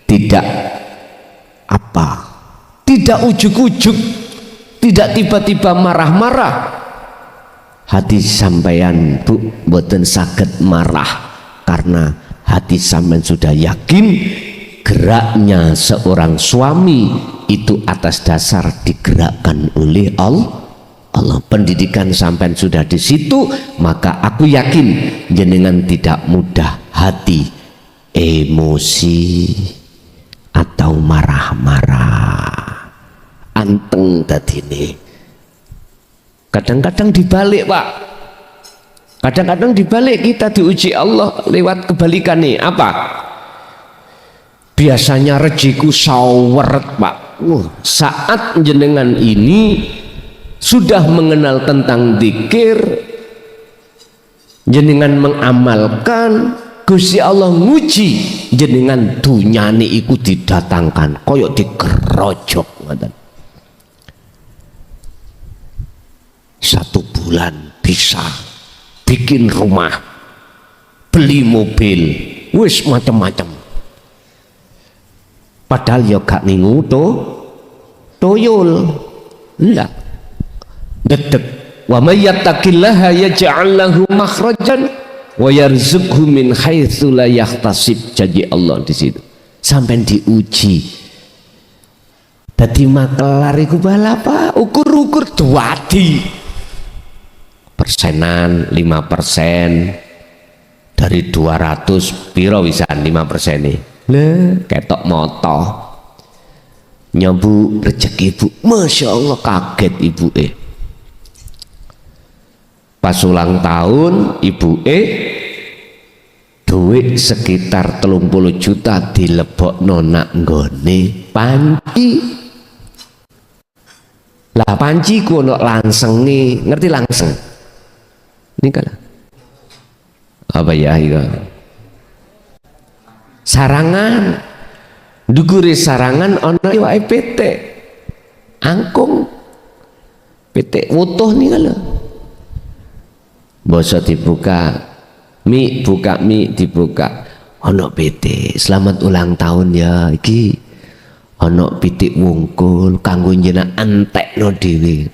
[SPEAKER 2] tidak tidak ujuk-ujuk, tidak tiba-tiba marah-marah. Hati sampeyan Bu mboten saged marah, karena hati sampeyan sudah yakin geraknya seorang suami itu atas dasar digerakkan oleh Allah. Pendidikan sampai sudah di situ, maka aku yakin jenengan tidak mudah hati emosi atau marah-marah, anteng dadine. Kadang-kadang dibalik, Pak. Kadang-kadang dibalik, kita diuji Allah lewat kebalikan nih. Apa? Biasanya rezekiku saweret, Pak. Saat jenengan ini sudah mengenal tentang zikir, jenengan mengamalkan, Gusti Allah nguji jenengan, dunyane iku didatangkan koyok digerojok ngoten. 1 bulan bisa bikin rumah, beli mobil, wis macam-macam. Padahal ya gak ningu toyol. Enggak. Dedek. Wa may yattaqillaha yaj'al lahu makhrajan wa yarzuqhu min haitsu la yahtasib. Janji Allah di situ. Sampai diuji. Dadi makelar iku balapa, ukur-ukur duwadi. Persenan 5% dari 200 piro wisan 5% nih. Lah ketok moto. Nyobu rezeki ibu, masya Allah, kaget ibu pas ulang tahun ibu duit sekitar 30 juta dilebokno nak nggone panci. Lah panci ku ono langsenge, ngerti langseng? Ini kalah. Apa ya itu? Sarangan. Dugure sarangan ono iwake pitik. Angkung. Pitik wutuh nih kalau. Basa dibuka, buka mie dibuka. Ono pitik, selamat ulang tahun ya iki. Ono pitik wungkul kanggo njenengan entekno dhewe.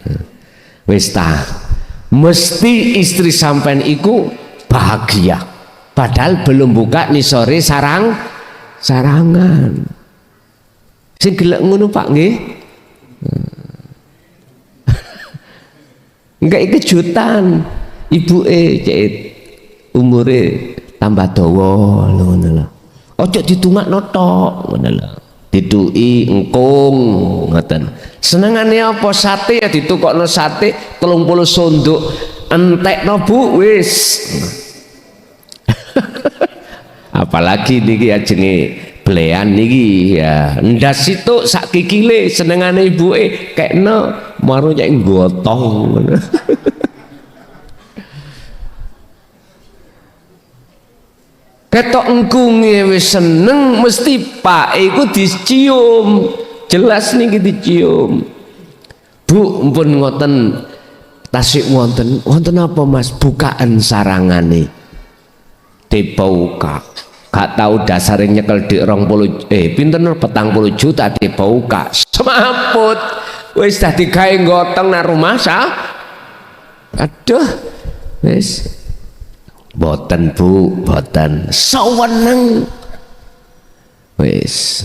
[SPEAKER 2] Wis ta. Mesti istri sampean iku bahagia. Padahal belum buka nih sore sarangan. Sing gelek ngono Pak nggih. Enggak kejutan. Ibuke cek umure tambah dawa ngono lho. Ojo ditungakno tok ngono lho. Diduki engkung ngoten. Senengane apa sate ya ditukokno sate 30 sonduk entekno Bu wis. Apalagi niki ajenge blean niki ya ndas itu sak kikile senengane ibuke kekno maru nyek gotong ngono. Ketok engkunge wis seneng mesti pak iku dicium. Jelas niki dicium. Bu mpun ngoten tasik wonten apa Mas bukaan sarangane. Dibauka. Gak tahu dasare nyekel dik 20 pinten 40 juta dibauka. Semamput wis dadi gawe gotong nang rumah aduh wis boten Bu, boten saweneng wis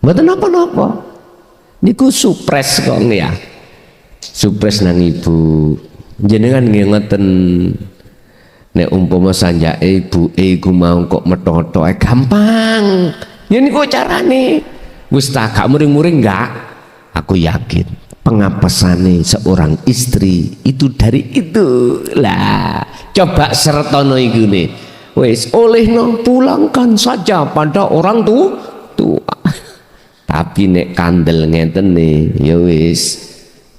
[SPEAKER 2] boten apa-apa niku supres kok ya supres nang ibu jenengan nggih ngoten nek umpama sanjake ibuke iku mau kok metho-metho gampang ya niku carane wis tak gak muring-muring enggak aku yakin pengapesane seorang istri itu dari itu lah coba sertono iku nih wis olehno pulangkan saja pada orang tua tapi nek kandel ngeten nih ya wis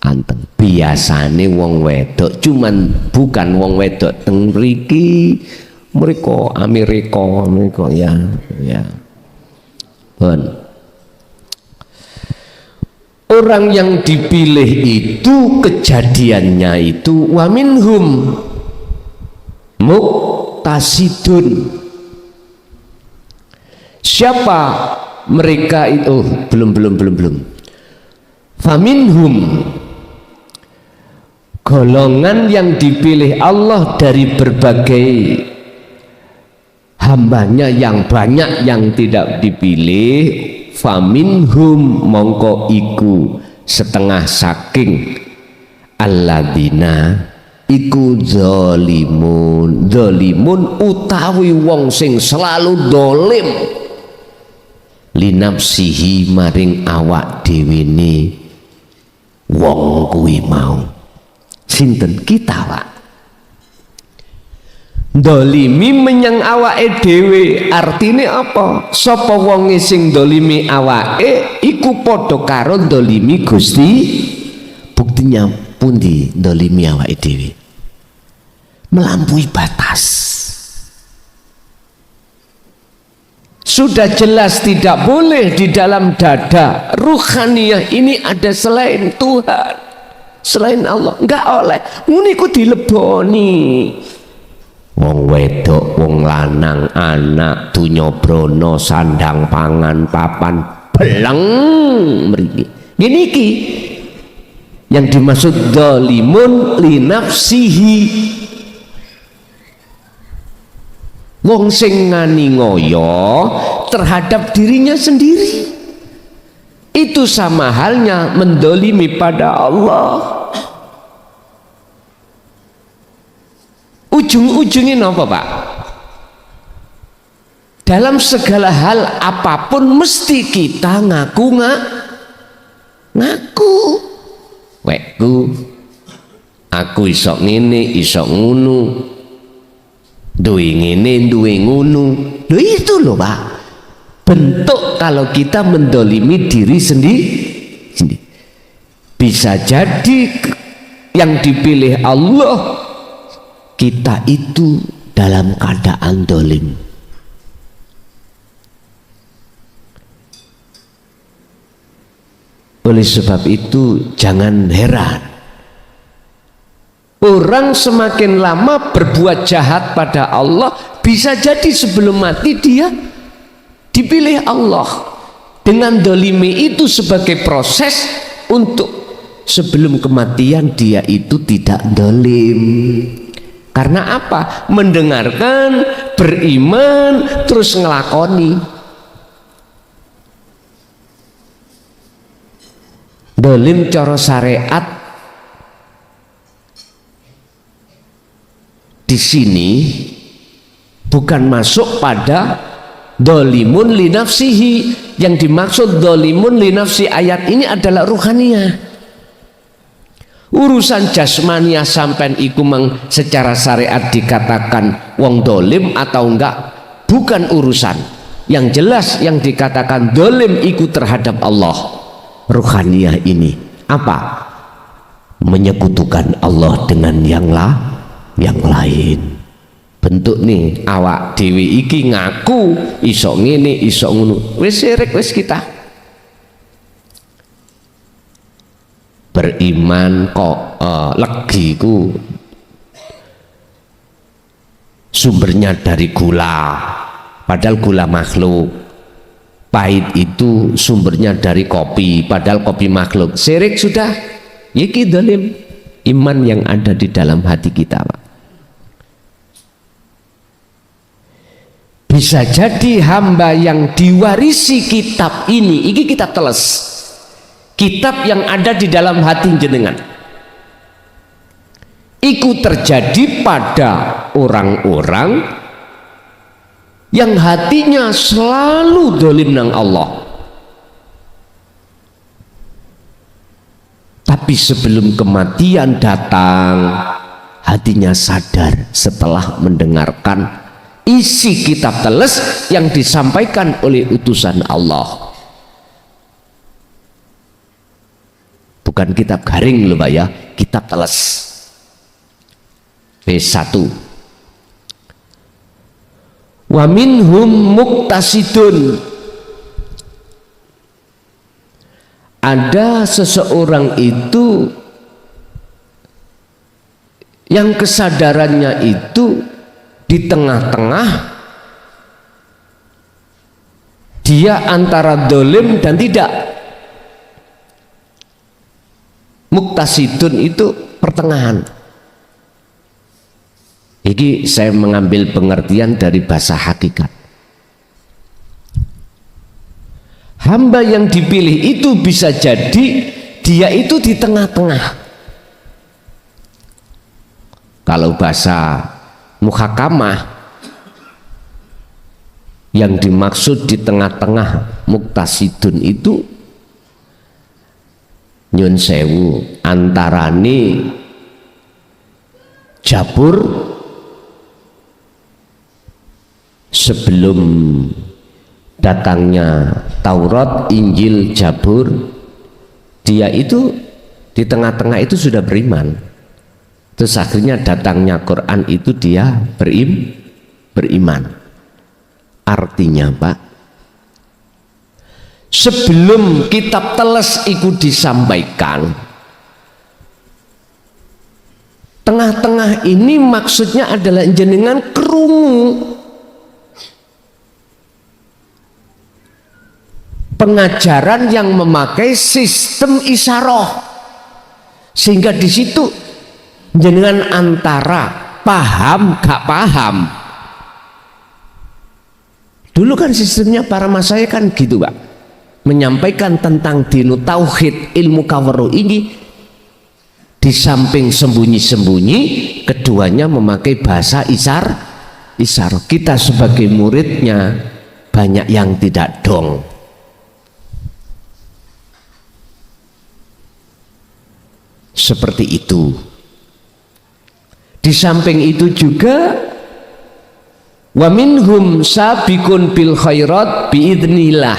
[SPEAKER 2] anteng biasane wong wedok cuman bukan wong wedok teng mriki mereka Amerika ya bon. Orang yang dipilih itu kejadiannya itu wa minhum muqtasidun. Siapa mereka itu? Belum. Faminhum golongan yang dipilih Allah dari berbagai hambanya yang banyak yang tidak dipilih. Faminhum mongko iku setengah saking alladzina iku zalimun utawi wong sing selalu dolim linafsihi maring awak dhewe ne wong kuwi mau sinten kita Pak dolimi menyang awake dhewe artine apa sapa wonge sing dolimi awake iku padha karo dolimi Gusti buktinya pundi dolimi awake dhewe melampaui batas sudah jelas tidak boleh di dalam dada ruhaniyah ini ada selain Tuhan selain Allah enggak oleh nguniku dileboni wong wedok, wong lanang, anak, dunya brana, sandang pangan, papan, beleng mriki. Ngene iki yang dimaksud dzalimun li nafsihi. Wong sing ngani ngoyo terhadap dirinya sendiri. Itu sama halnya mendolimi pada Allah. Ujung-ujungnya apa Pak? Dalam segala hal apapun mesti kita ngaku wekku aku isok ngene isok ngunu duwe ngene duwe ngono. Loh itu loh Pak, bentuk kalau kita mendolimi diri sendiri. Bisa jadi yang dipilih Allah kita itu dalam keadaan dolim. Oleh sebab itu jangan heran orang semakin lama berbuat jahat pada Allah, bisa jadi sebelum mati dia dipilih Allah dengan dolimi itu sebagai proses untuk sebelum kematian dia itu tidak dolim. Karena apa? Mendengarkan, beriman, terus ngelakoni. Dolim cara syariat di sini bukan masuk pada dolimun li nafsihi. Yang dimaksud dolimun li nafsi ayat ini adalah ruhaniyah. Urusan jasmania sampai iku secara syariat dikatakan wong dolim atau enggak bukan urusan. Yang jelas yang dikatakan dolim iku terhadap Allah. Ruhaniyah ini apa? Menyekutukan Allah dengan yang lain. Bentuk nih awak dewi iki ngaku iso ngene iso ngono, wis syirik wis kita. Beriman kok legi ku sumbernya dari gula, padahal gula makhluk. Pahit itu sumbernya dari kopi, padahal kopi makhluk. Syirik sudah, iki dolim. Iman yang ada di dalam hati kita Pak. Bisa jadi hamba yang diwarisi kitab ini, iki kitab teles, kitab yang ada di dalam hati jenengan, iku terjadi pada orang-orang yang hatinya selalu dolim nang Allah. Tapi sebelum kematian datang, hatinya sadar setelah mendengarkan isi kitab teles yang disampaikan oleh utusan Allah. Bukan kitab garing loh Pak ya, kitab teles. B1. Wa minhum muktasidun. Ada seseorang itu yang kesadarannya itu di tengah-tengah, dia antara dolim dan tidak. Muktasidun itu pertengahan. Ini saya mengambil pengertian dari bahasa hakikat. Hamba yang dipilih itu bisa jadi dia itu di tengah-tengah. Kalau bahasa muhakamah, yang dimaksud di tengah-tengah muktasidun itu nyun sewu antarane Jabur sebelum datangnya Taurat, Injil, Jabur, dia itu di tengah-tengah itu sudah beriman. Terus akhirnya datangnya Quran itu dia beriman. Artinya Pak, sebelum kitab teles itu disampaikan, tengah-tengah ini maksudnya adalah jenengan kerungu pengajaran yang memakai sistem isyarah, sehingga di situ jenengan antara paham gak paham. Dulu kan sistemnya para masyayikh kan gitu Pak, menyampaikan tentang dinu tauhid ilmu kawaru ini, di samping sembunyi-sembunyi keduanya memakai bahasa isyarah. Kita sebagai muridnya banyak yang tidak dong. Seperti itu. Di samping itu juga Wa minhum sabiqun bil khairat biidznillah.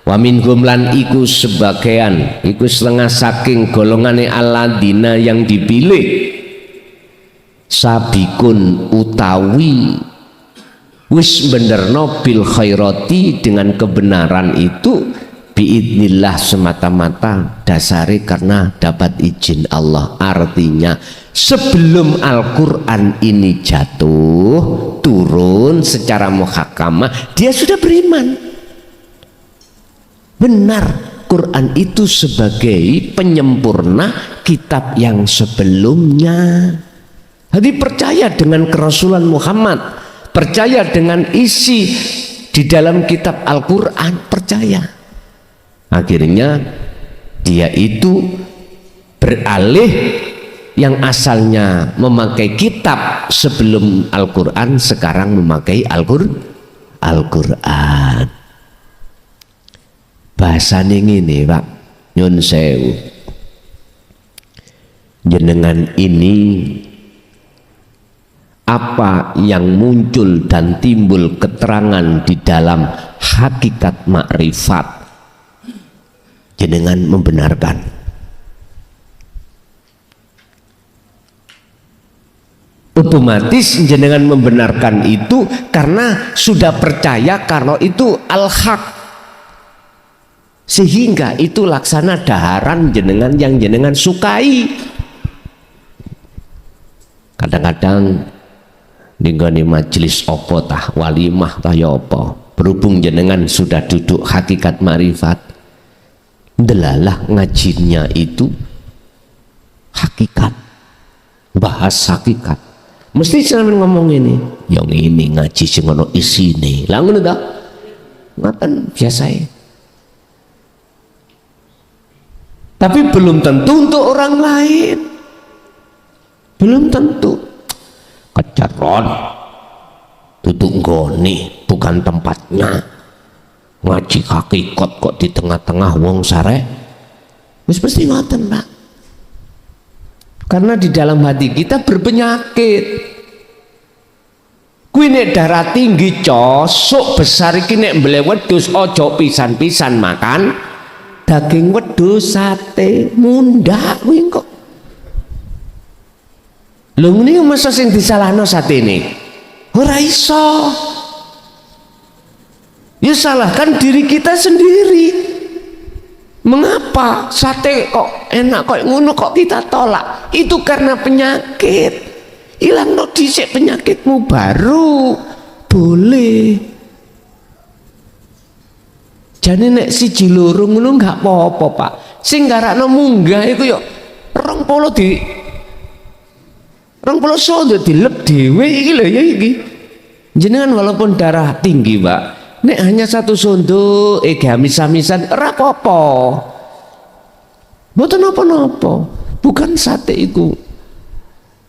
[SPEAKER 2] Wa minhum lan iku sebagian, iku setengah saking golongane alladzina yang dipilih. Sabiqun utawi wis benerno bil khairati dengan kebenaran itu biidznillah semata-mata dasari karena dapat izin Allah. Artinya sebelum Al-Quran ini jatuh turun secara muhakamah dia sudah beriman benar Quran itu sebagai penyempurna kitab yang sebelumnya. Jadi percaya dengan kerasulan Muhammad, percaya dengan isi di dalam kitab Al-Quran, percaya. Akhirnya dia itu beralih yang asalnya memakai kitab sebelum Al-Quran sekarang memakai Al-Quran. Bahasanya ini Pak nyun sewu, jenengan ini apa yang muncul dan timbul keterangan di dalam hakikat makrifat jenengan membenarkan. Otomatis jenengan membenarkan itu karena sudah percaya kalau itu al-haq, sehingga itu laksana daharan jenengan yang jenengan sukai. Kadang-kadang ninggone majelis opo tah walimah tah ya apa, berhubung jenengan sudah duduk hakikat marifat, delalah ngajinya itu hakikat, bahas hakikat. Mesti sampeyan ngomong ini, yang ini ngaji sing ono isine. Lah ngono ta? Ngoten biasae. Tapi belum tentu untuk orang lain. Belum tentu. Keceron. Duduk nggone bukan tempatnya. Ngaji hakikat kok di tengah-tengah wong sare. Wis mesti ngoten, Pak. Karena di dalam hati kita berpenyakit. Kuwi nek darah tinggi cosok besar iki nek mbeleh wedhus aja pisan-pisan makan daging wedhus sate mundak kuwi kok. Lho ngene masa sing disalahno satene. Ora iso. Ya salahkan diri kita sendiri. Mengapa sate kok enak kok ngono kok kita tolak? Itu karena penyakit. Hilang no dhisik penyakitmu baru boleh. Jane nek siji loro ngono enggak apa-apa, Pak. Sing garakno munggah iku yo 20 di 20 sondo dilep dhewe iki lho ya iki. Jenengan walaupun darah tinggi, Pak, nek hanya satu sondo gamis-gamisan ora apa-apa. Mboten napa-napa. Bukan sate itu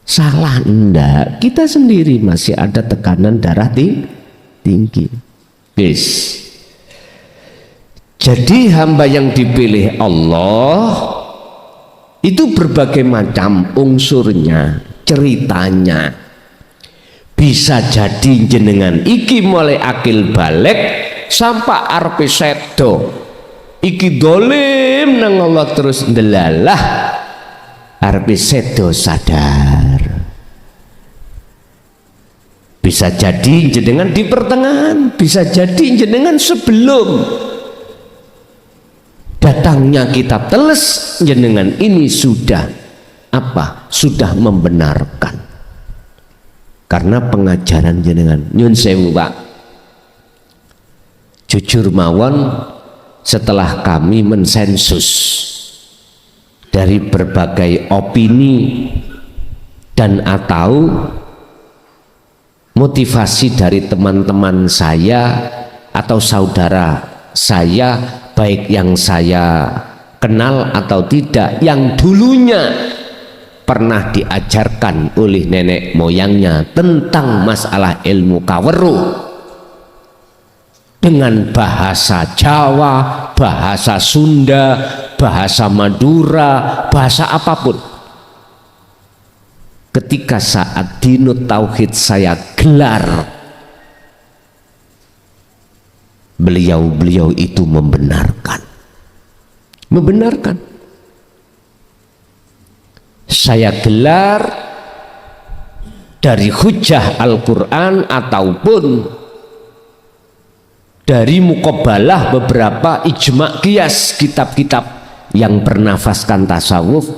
[SPEAKER 2] salah, ndak, kita sendiri masih ada tekanan darah tinggi. Guys, jadi hamba yang dipilih Allah itu berbagai macam unsurnya, ceritanya. Bisa jadi jenengan iki mulai akil balik sampai arpe sedo iki dolim nang Allah terus ndelalah arpe sedo sadar. Bisa jadi jenengan di pertengahan, bisa jadi jenengan sebelum datangnya kitab teles jenengan ini sudah apa? Sudah membenarkan karena pengajaran jenengan. Nyun sewu, Pak, jujur mawon setelah kami mensensus dari berbagai opini dan atau motivasi dari teman-teman saya atau saudara saya, baik yang saya kenal atau tidak, yang dulunya pernah diajarkan oleh nenek moyangnya tentang masalah ilmu kaweruh dengan bahasa Jawa, bahasa Sunda, bahasa Madura, bahasa apapun. Ketika saat dinut tauhid saya gelar beliau itu membenarkan. Saya gelar dari hujjah Al-Quran ataupun dari muqabbalah beberapa ijma' qiyas kitab-kitab yang bernafaskan tasawuf,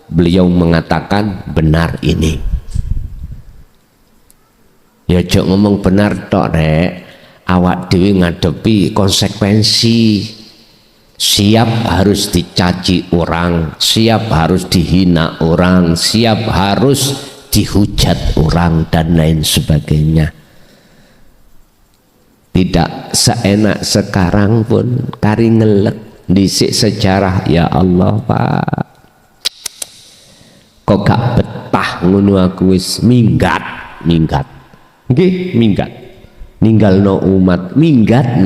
[SPEAKER 2] beliau mengatakan benar ini. Ya jok ngomong benar tok rek, awak dewi ngadepi konsekuensi, siap harus dicaci orang, siap harus dihina orang, siap harus dihujat orang dan lain sebagainya. Tidak seenak sekarang pun kari ngelek disik sejarah, ya Allah Pak, kok gak betah ngono aku wis minggat nggih, minggat ninggalno umat, minggat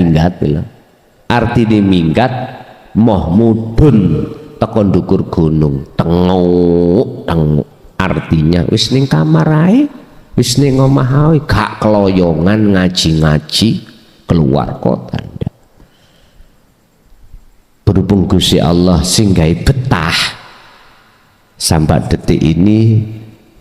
[SPEAKER 2] lho. Artine minggat moh mudhun teko ndukur gunung, tenguk artinya wis ning kamar ae, wis ning omah ae, gak keloyongan ngaji keluar kota. Berhubung Gusti Allah singgahi betah sampai detik ini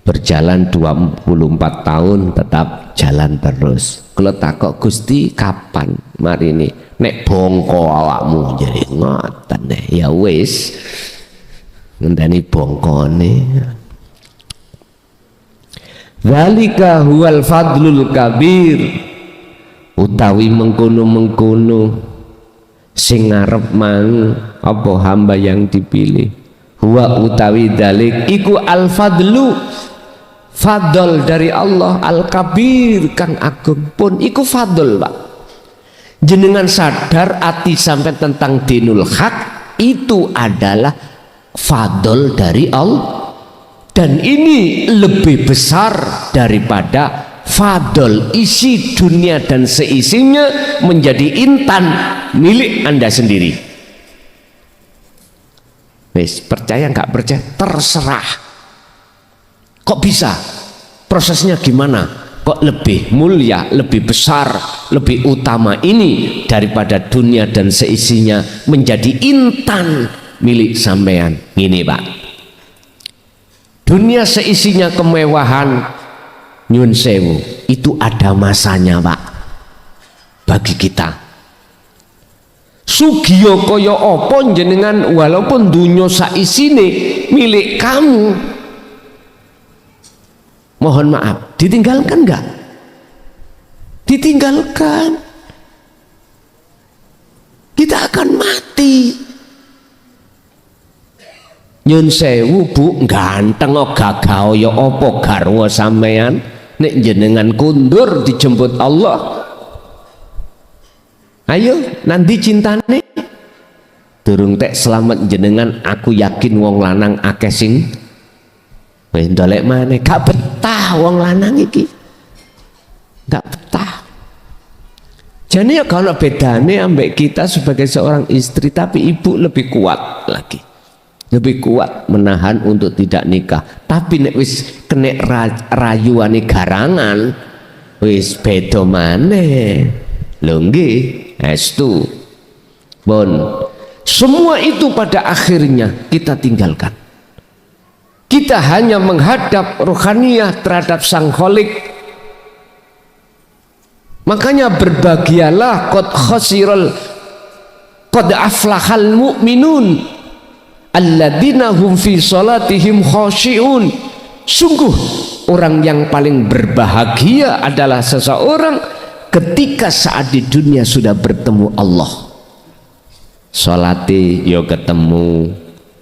[SPEAKER 2] berjalan 24 tahun tetap jalan terus. Kalau takok Gusti kapan mari ini nek bongko awakmu jadi ngoten deh, ya wis ngenteni bongkone. Zalika huwal fadlul kabir, utawi mengkono sing ngarep mang apa hamba yang dipilih, huwa utawi dalik iku al fadlu, fadl dari Allah, al kabir kang agung pun iku fadl Pak. Jenengan sadar ati sampai tentang dinul haq itu adalah fadl dari Allah, dan ini lebih besar daripada fadl isi dunia dan seisinya menjadi intan milik Anda sendiri. Wes, percaya nggak percaya terserah. Kok bisa? Prosesnya gimana? Kok lebih mulia, lebih besar, lebih utama ini daripada dunia dan seisinya menjadi intan milik sampean? Gini Pak, dunia seisinya kemewahan, nyun sewu, itu ada masanya Pak bagi kita. Sugiyo koyo opo jenengan, walaupun dunia saisine milik kamu, mohon maaf, ditinggalkan enggak? Ditinggalkan. Kita akan mati. Nyun sewu Bu, ganteng gagah ya apa garwa sampean nek jenengan kundur dijemput Allah. Ayo nanti cintane durung tek selamat jenengan, aku yakin wong lanang akeh sing wis ndolek maneh, gak betah wong lanang iki, gak betah. Jadi ya kalau bedane ambek kita sebagai seorang istri, tapi ibu lebih kuat lagi, lebih kuat menahan untuk tidak nikah. Tapi nek wis kena rayuane garangan wis beda maneh lho nggih. Estu bon, semua itu pada akhirnya kita tinggalkan. Kita hanya menghadap rohaniyah terhadap Sang Khalik. Makanya berbahagialah qad aflahal mu'minun alladzina hum fi salatihim khashi'un. Sungguh orang yang paling berbahagia adalah seseorang ketika saat di dunia sudah bertemu Allah, salati yo ketemu,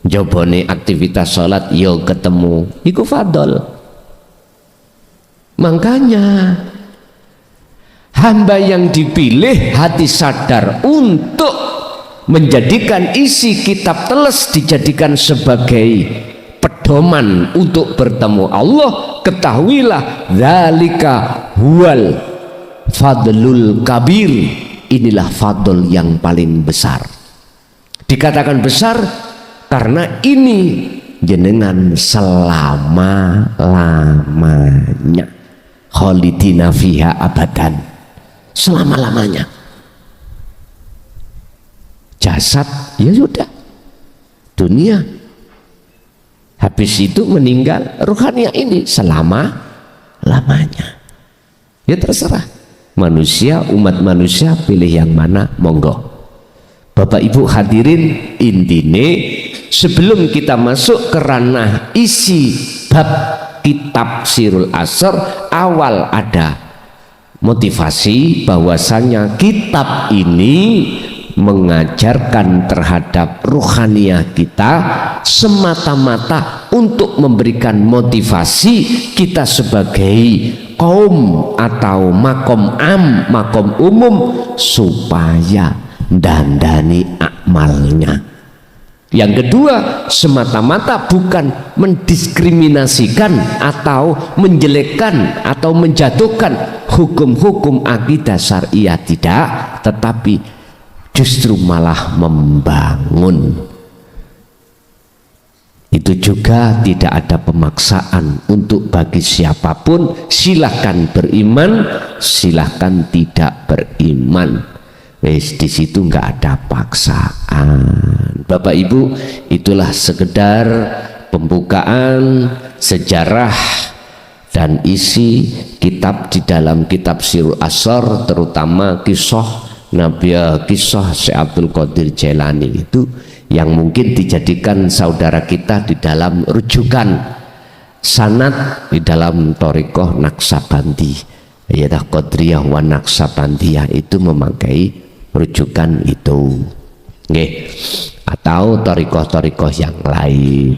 [SPEAKER 2] jobone aktivitas salat yo ketemu, iku fadol. Makanya hamba yang dipilih hati sadar untuk menjadikan isi kitab teles dijadikan sebagai pedoman untuk bertemu Allah. Ketahuilah zalika huwal fadlul kabir, inilah fadl yang paling besar. Dikatakan besar karena ini jenengan selama-lamanya, khalidina fiha abadan, selama-lamanya. jasad, ya sudah dunia. Habis itu meninggal, ruhania ini selama-lamanya. Ya terserah manusia, umat manusia pilih yang mana, monggo. Bapak Ibu hadirin, intine sebelum kita masuk ke ranah isi bab kitab Sirul Asr, awal ada motivasi bahwasanya kitab ini mengajarkan terhadap ruhaniah kita semata-mata untuk memberikan motivasi kita sebagai kaum atau makom am, makom umum, supaya dandani amalnya. Yang kedua, semata-mata bukan mendiskriminasikan atau menjelekkan atau menjatuhkan hukum-hukum akidah syariah, tidak, tetapi justru malah membangun. Itu juga tidak ada pemaksaan untuk bagi siapapun, silahkan beriman, silahkan tidak beriman. Di situ nggak ada paksaan. Bapak Ibu, itulah sekedar pembukaan sejarah dan isi kitab di dalam kitab Sirul Asr, terutama kisah kisah Syekh Abdul Qadir Jailani itu yang mungkin dijadikan saudara kita di dalam rujukan sanad di dalam Thariqah Naqsabandi, yaitu Qadriyah wa Naqsabandiyah, itu memakai rujukan itu, atau thariqah-thariqah yang lain.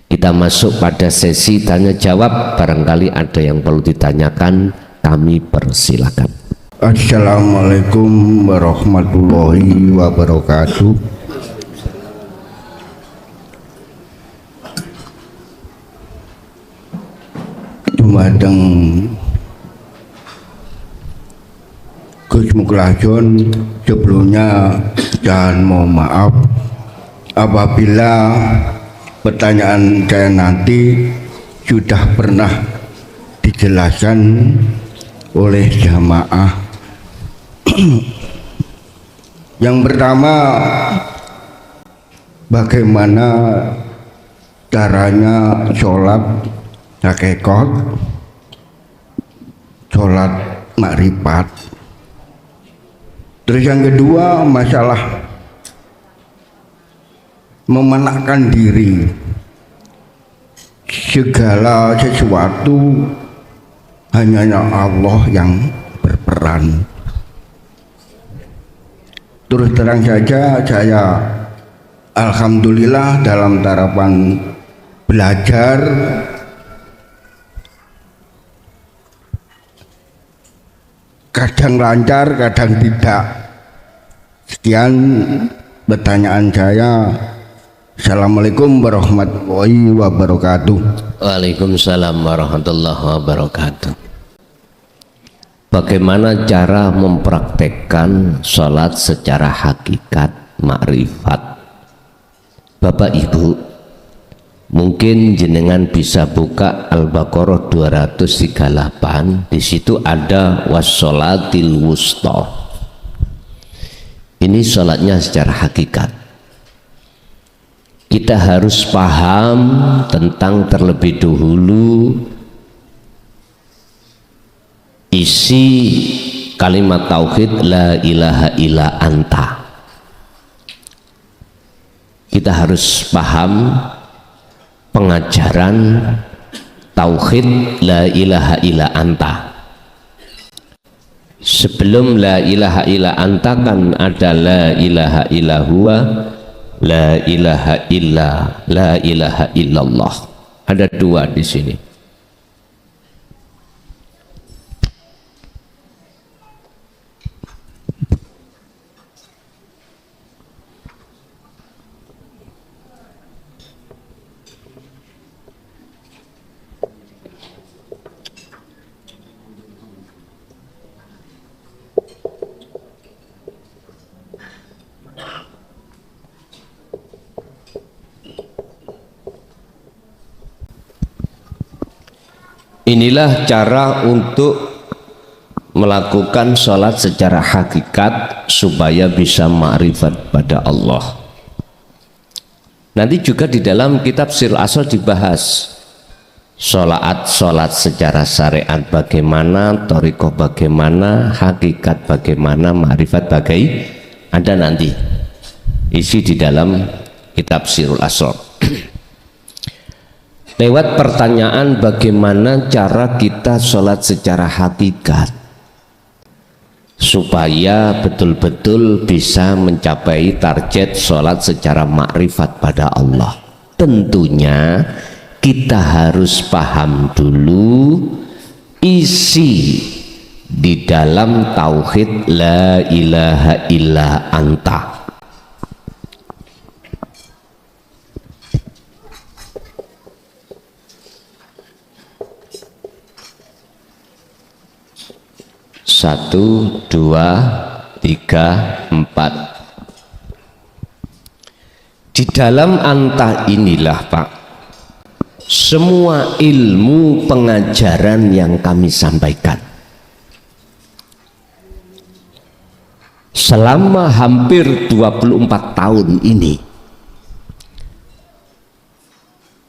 [SPEAKER 2] Kita masuk pada sesi tanya jawab, barangkali ada yang perlu ditanyakan, kami persilakan.
[SPEAKER 1] Assalamualaikum warahmatullahi wabarakatuh. Dumateng Gus Muklajon, sebelumnya jangan mohon maaf apabila pertanyaan saya nanti sudah pernah dijelaskan oleh jamaah. Yang pertama, bagaimana caranya sholat hakikat, sholat makrifat. Terus yang kedua, masalah memenakkan diri, segala sesuatu hanya Allah yang berperan. Terus terang saja, saya alhamdulillah dalam tahapan belajar kadang lancar, kadang tidak. Sekian pertanyaan saya. Assalamualaikum warahmatullahi wabarakatuh.
[SPEAKER 2] Waalaikumsalam warahmatullahi wabarakatuh. Bagaimana cara mempraktekkan sholat secara hakikat makrifat? Bapak Ibu, mungkin jenengan bisa buka Al-Baqarah 238. Di situ ada wassolatil wusta. Ini sholatnya secara hakikat. Kita harus paham tentang terlebih dahulu isi kalimat tauhid la ilaha illa anta. Kita harus paham pengajaran tauhid la ilaha illa anta. Sebelum la ilaha illa anta kan ada la ilaha illa huwa, la ilaha illa, la ilaha illallah. Ada dua di sini. Inilah cara untuk melakukan sholat secara hakikat supaya bisa ma'rifat pada Allah. Nanti juga di dalam kitab Sirul Asrar dibahas sholat secara syariat bagaimana, thariqah bagaimana, hakikat bagaimana, ma'rifat bagaimana, ada nanti isi di dalam kitab Sirul Asrar. Lewat pertanyaan bagaimana cara kita sholat secara hakikat supaya betul-betul bisa mencapai target sholat secara makrifat pada Allah. Tentunya kita harus paham dulu isi di dalam tauhid la ilaha illa anta. Satu, dua, tiga, empat. Di dalam anta inilah Pak, semua ilmu pengajaran yang kami sampaikan selama hampir 24 tahun ini.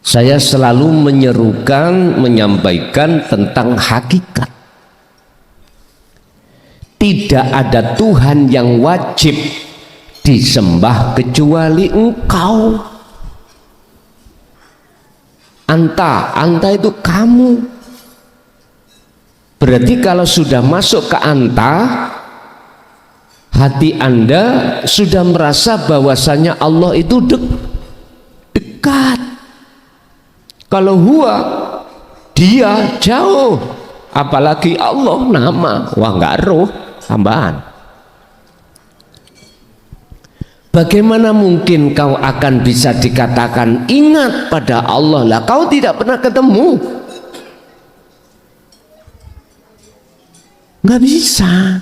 [SPEAKER 2] Saya selalu menyerukan, menyampaikan tentang hakikat. Tidak ada Tuhan yang wajib disembah kecuali Engkau. Anta itu kamu. Berarti kalau sudah masuk ke anta, hati Anda sudah merasa bahwasanya Allah itu dekat. Kalau huwa, dia jauh. Apalagi Allah nama, wah nggak roh. Tambahan. Bagaimana mungkin kau akan bisa dikatakan ingat pada Allah lah kau tidak pernah ketemu? Nggak bisa.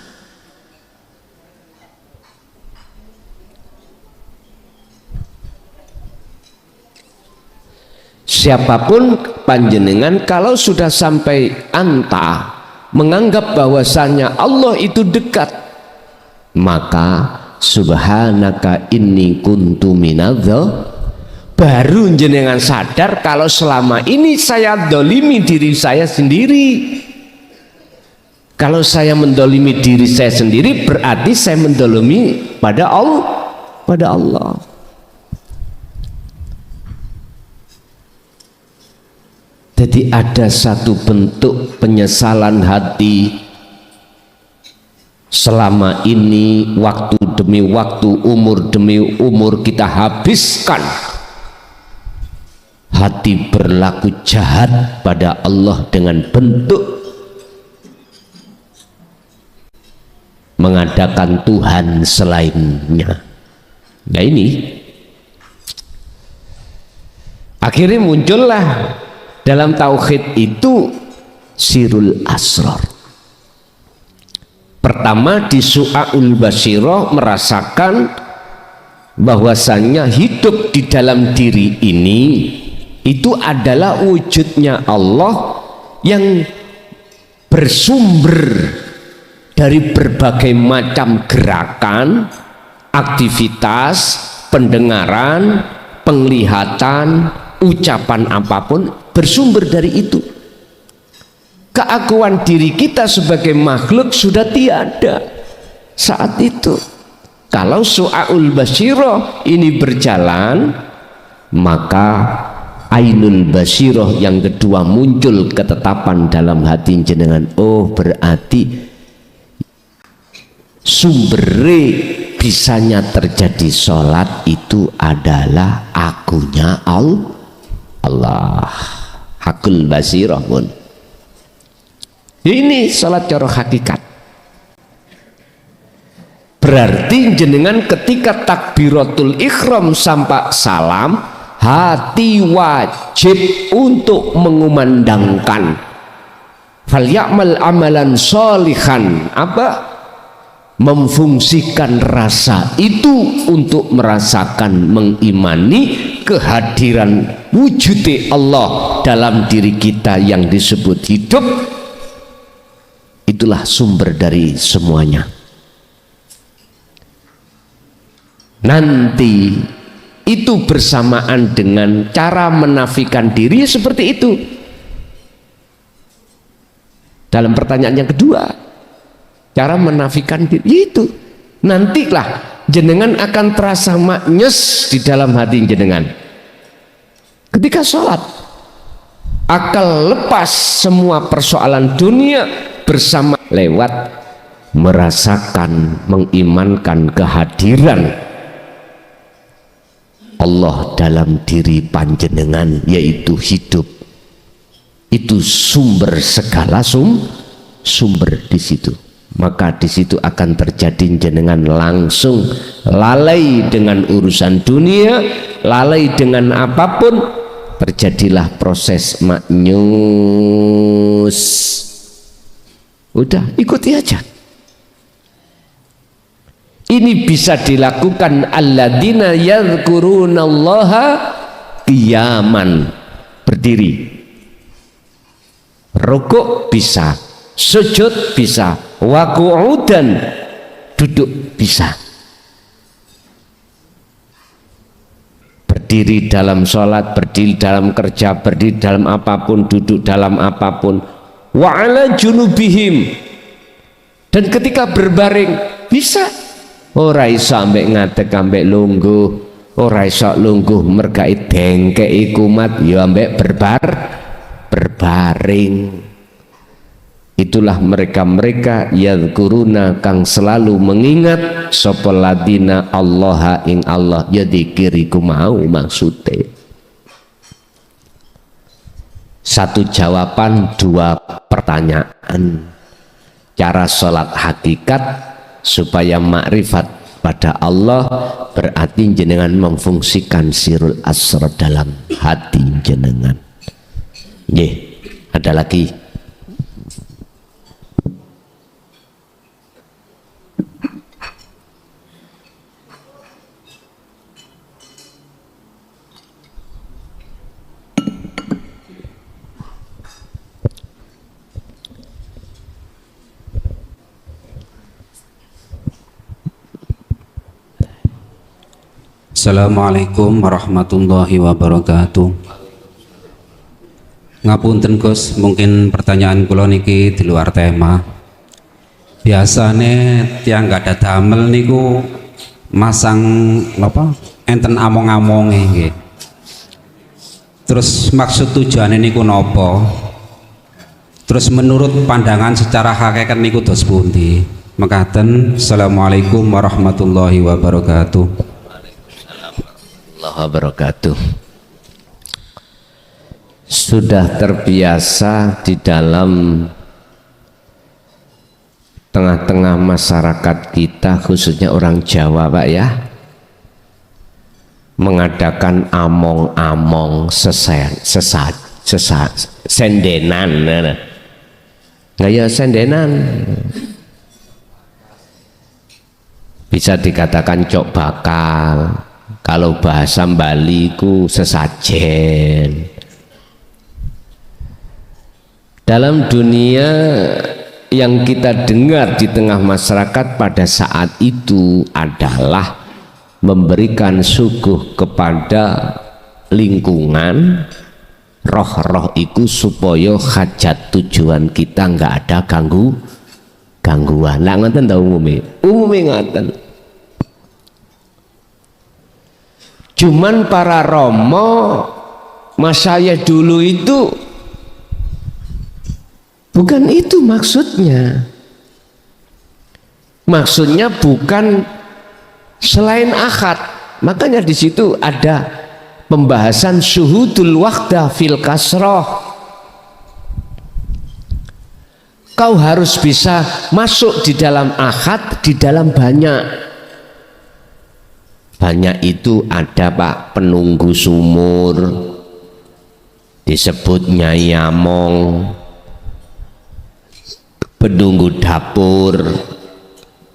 [SPEAKER 2] Siapapun panjenengan kalau sudah sampai anta menganggap bahwasanya Allah itu dekat, maka subhanaka inni kuntu minadz, baru jenengan sadar kalau selama ini saya dolimi diri saya sendiri. Kalau saya mendolimi diri saya sendiri berarti saya mendolimi pada Allah. Jadi ada satu bentuk penyesalan hati selama ini, waktu demi waktu, umur demi umur kita habiskan hati berlaku jahat pada Allah dengan bentuk mengadakan Tuhan selainnya. Nah ini akhirnya muncullah dalam tauhid itu Sirul Asrar. Pertama di Su'aul Basyirah merasakan bahwasannya hidup di dalam diri ini itu adalah wujudnya Allah yang bersumber dari berbagai macam gerakan, aktivitas, pendengaran, penglihatan, ucapan apapun bersumber dari itu. Keakuan diri kita sebagai makhluk sudah tiada saat itu. Kalau Su'aul Basyirah ini berjalan, maka Ainul Basyirah yang kedua muncul ketetapan dalam hati jenengan. Oh berarti sumbernya bisanya terjadi sholat itu adalah akunya Allah. Hakul Basyirah pun ini sholat cara hakikat. Berarti jenengan ketika takbiratul ihram sampai salam, hati wajib untuk mengumandangkan falyamal amalan sholihan, apa? Memfungsikan rasa itu untuk merasakan, mengimani kehadiran wujud Allah dalam diri kita yang disebut hidup, itulah sumber dari semuanya. Nanti itu bersamaan dengan cara menafikan diri seperti itu. Dalam pertanyaan yang kedua, cara menafikan diri itu nantilah jenengan akan terasa maknyes di dalam hati jenengan. Ketika sholat, akal lepas semua persoalan dunia bersama lewat merasakan, mengimankan kehadiran Allah dalam diri panjenengan, yaitu hidup. Itu sumber segala sumber di situ. Maka di situ akan terjadi jenengan langsung lalai dengan urusan dunia, lalai dengan apapun, terjadilah proses maknyus. Udah, ikuti aja. Ini bisa dilakukan alladzina yadhkurunallaha qiyaman, berdiri, rukuk bisa, sujud bisa, wa qu'udan, duduk bisa. Berdiri dalam sholat, berdiri dalam kerja, berdiri dalam apapun, duduk dalam apapun. Wa ala junubihim, dan ketika berbaring bisa. Ora iso ambek ngadeg ambek lungguh, ora iso lungguh mergai dengkei kumat ya ambek berbaring. Itulah mereka-mereka yadhkuruna kang selalu mengingat sapa ladina Allah ing Allah, ya dikiriku mau maksude. Satu jawaban, dua pertanyaan. Cara sholat hakikat supaya makrifat pada Allah berarti jenengan memfungsikan sirul asrar dalam hati jenengan. Nggih, ada lagi.
[SPEAKER 3] Assalamualaikum warahmatullahi wabarakatuh. Ngapunten Gus, mungkin pertanyaan kula niki di luar tema. Biasane tiang gak ada damel niku masang apa? Enten among-amonge nggih. Terus maksud tujuane niku napa? Terus menurut pandangan secara hakikat niku dos pundi? Mekaten. Assalamualaikum warahmatullahi wabarakatuh.
[SPEAKER 2] Wabarakatuh. Sudah terbiasa di dalam tengah-tengah masyarakat kita, khususnya orang Jawa Pak ya, mengadakan among-among sendenan. Nggak ya sendenan, bisa dikatakan cok bakal. Kalau bahasa Bali ku sesajen. Dalam dunia yang kita dengar di tengah masyarakat pada saat itu adalah memberikan suguh kepada lingkungan, roh-roh itu supaya hajat tujuan kita nggak ada gangguan. Lah ngoten ta umume ngoten. Cuman para romo masaya dulu itu bukan itu maksudnya. Maksudnya bukan selain akad. Makanya di situ ada pembahasan syuhudul wahdah fil kasroh. Kau harus bisa masuk di dalam akad, di dalam banyak. Banyak itu ada Pak penunggu sumur, disebut Nyai Among, penunggu dapur,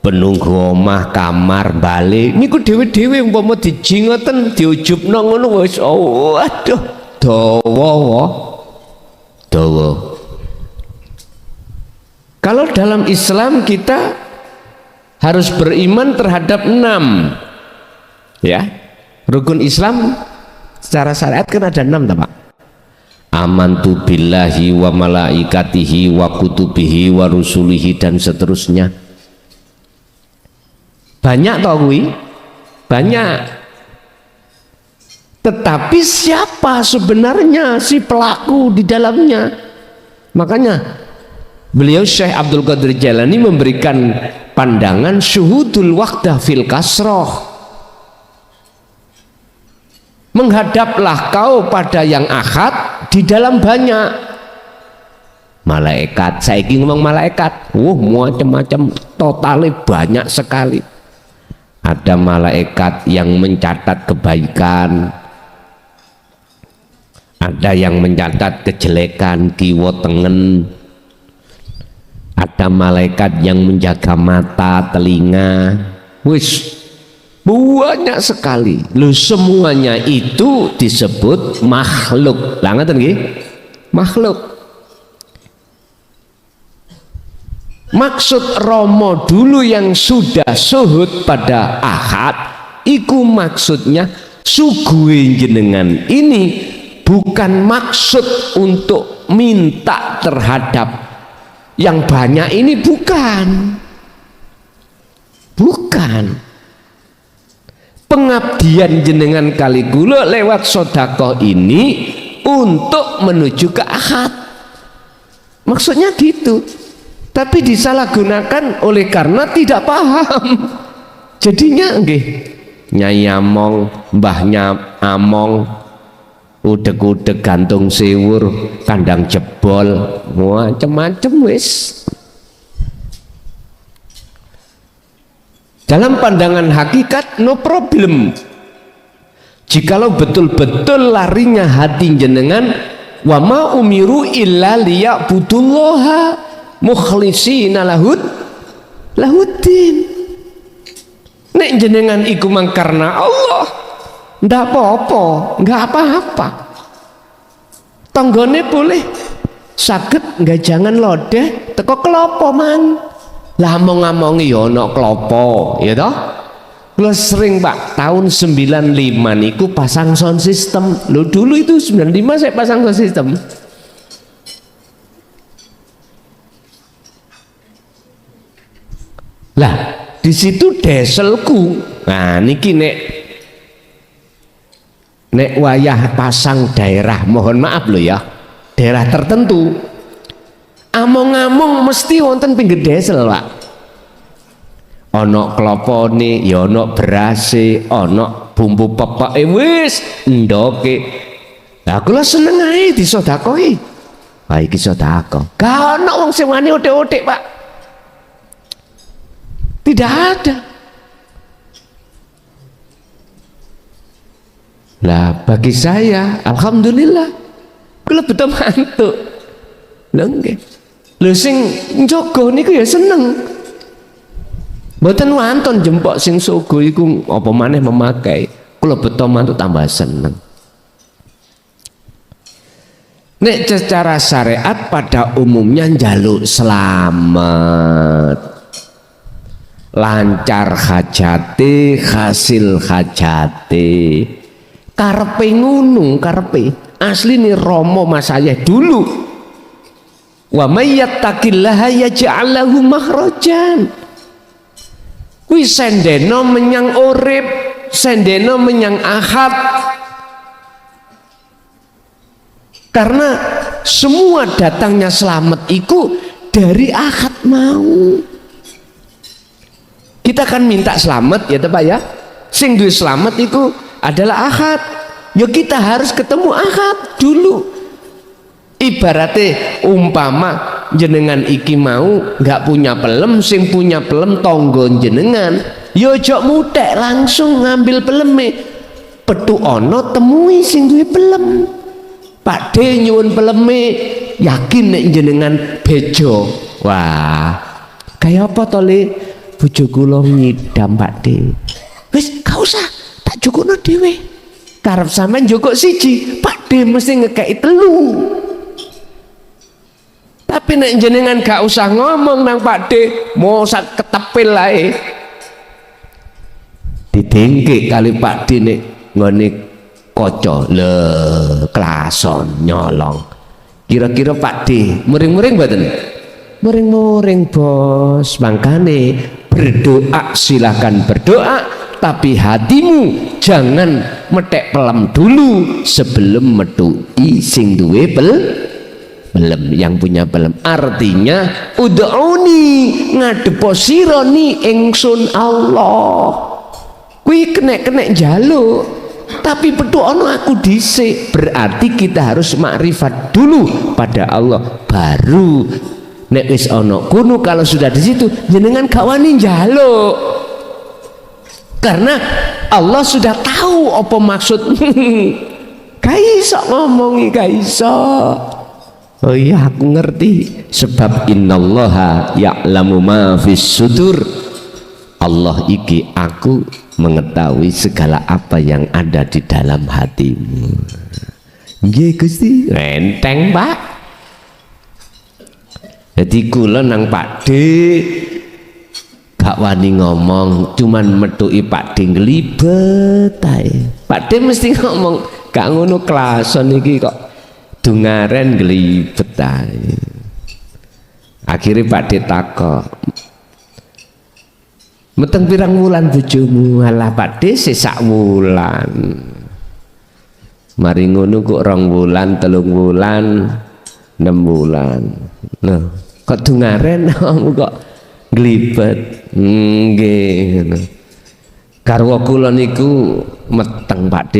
[SPEAKER 2] penunggu omah, kamar, balik. Niku dhewe-dhewe umpama dijingoten diujubno ngono wis aduh dawa. Kalau dalam Islam kita harus beriman terhadap 6 ya, rukun Islam secara syariat kan ada 6 Pak. Amantu billahi wa malaikatihi wa kutubihi wa rusulihi dan seterusnya. Banyak tau gue? Banyak. Tetapi siapa sebenarnya si pelaku di dalamnya? Makanya beliau Syekh Abdul Qadir Jailani memberikan pandangan syuhudul wahdah fil kasroh. Menghadaplah kau pada yang ahad di dalam banyak. Malaikat, saya ingin ngomong malaikat, macam-macam, totalnya banyak sekali. Ada malaikat yang mencatat kebaikan, ada yang mencatat kejelekan, kiwa tengen, ada malaikat yang menjaga mata, telinga, banyak sekali. Lu semuanya itu disebut makhluk. Lah ngoten nggih? Makhluk. Maksud Romo dulu yang sudah suhud pada ahad, iku maksudnya suguhe jenengan ini bukan maksud untuk minta terhadap yang banyak ini, bukan. Pengabdian jenengan kali kula lewat sedekah ini untuk menuju ke ahad. Maksudnya gitu. Tapi disalahgunakan oleh karena tidak paham. Jadinya nggih Nyai Among, mbahnya Among, udeg-udeg gantung siwur, kandang jebol, macam-macam wis. Dalam pandangan hakikat no problem. Jikalau betul-betul larinya hati jenengan, wa ma umiru illa liya'budullaha mukhlishina lahuddin. Nek jenengan iku mang karena Allah, ndak apa-apa, nggak apa-apa. Tanggane boleh saged nggak, jangan lodeh teko klopo man. Lah ngomong-ngomongi ya ana klopo, ya toh? Kula sering Pak, tahun 95 niku pasang sound system. Loh dulu itu 95 saya pasang sound system. Lah di situ deselku. Nah niki nek wayah pasang daerah, mohon maaf loh ya, daerah tertentu, among-among mesti wonten pinggir desel Pak. Ono klopone, ya ono berase, ono bumbu pepeke, wis ndoke. Lah kula seneng ae disedekahi. Wah iki sedekah. Gak ono wong sing wani othek-othek Pak. Tidak ada. Lah bagi saya alhamdulillah kula beto mantuk. Lha nggih. Lho sing njogo niku ya seneng. Mboten wonten jempok sing sogo iku apa maneh memakai. Kula beto mantuk tambah seneng. Nek secara syariat pada umumnya njaluk selamat, lancar hajate, hasil hajate, karepe ngono, karepe asli nih Romo Mas Ayah dulu, wa may yattaqillaha yaj'al lahu makhrajan. Kuwi sendeno menyang urip, sendeno menyang ahad. Karena semua datangnya selamat itu dari ahad mau. Kita kan minta selamat ya Pak ya. Sing duwe selamat itu adalah ahad. Ya kita harus ketemu ahad dulu. Ibaratnya umpama jenengan iki mau nggak punya pelem, sing punya pelem tonggo jenengan, ya ojo mutek langsung ngambil peleme. Petu ono temui sing duwe pelem. Pak D nyuwun peleme, yakin nek jenengan bejo. Wah, kayak apa to Le? Bojo kula ngidam Pak D. Wis gak usah, tak jukukno dhewe. Karep sampean jukuk siji, Pak D mesti ngekeki telu. Tapi nek jenengan gak usah ngomong nang Pak D, mau sak ketepil ae. Didengke kali Pak D nek ngene kaca. Le klason nyolong. Kira-kira Pak D muring-muring mboten? Muring-muring bos. Makane berdoa silahkan berdoa, tapi hatimu jangan metek pelem dulu sebelum metuki sing duwe pelem, yang punya pelem. Artinya ud'uni ngadepo sira ni ingsun Allah. Kuwi kena njaluk, tapi petukno aku dhisik. Berarti kita harus makrifat dulu pada Allah, baru nek wis ana kuno. Kalau sudah di situ jenengan gak wani njaluk, karena Allah sudah tahu apa maksud. Kaiso ngomongi kaiso. Oh iya aku ngerti, sebab innallaha ya'lamu ma fis sudur. Allah iki aku mengetahui segala apa yang ada di dalam hatimu. Nggih Gusti, enteng Pak. Jadi kula nang Pak D gak wani ngomong, cuman metuki Pak D nglibet ae. Pak D mesti ngomong, gak ngono klason iki kok dungaren nglibet ae. Akhirnya Pak D takok, meteng pirang wulan bojomu? Alah Pak D sesak wulan. Mari ngono kok 2 wulan, 3 wulan, 6 wulan. Loh, kok dungaren kamu kok glibet? Nggih. Garwa kula niku meteng Pak D.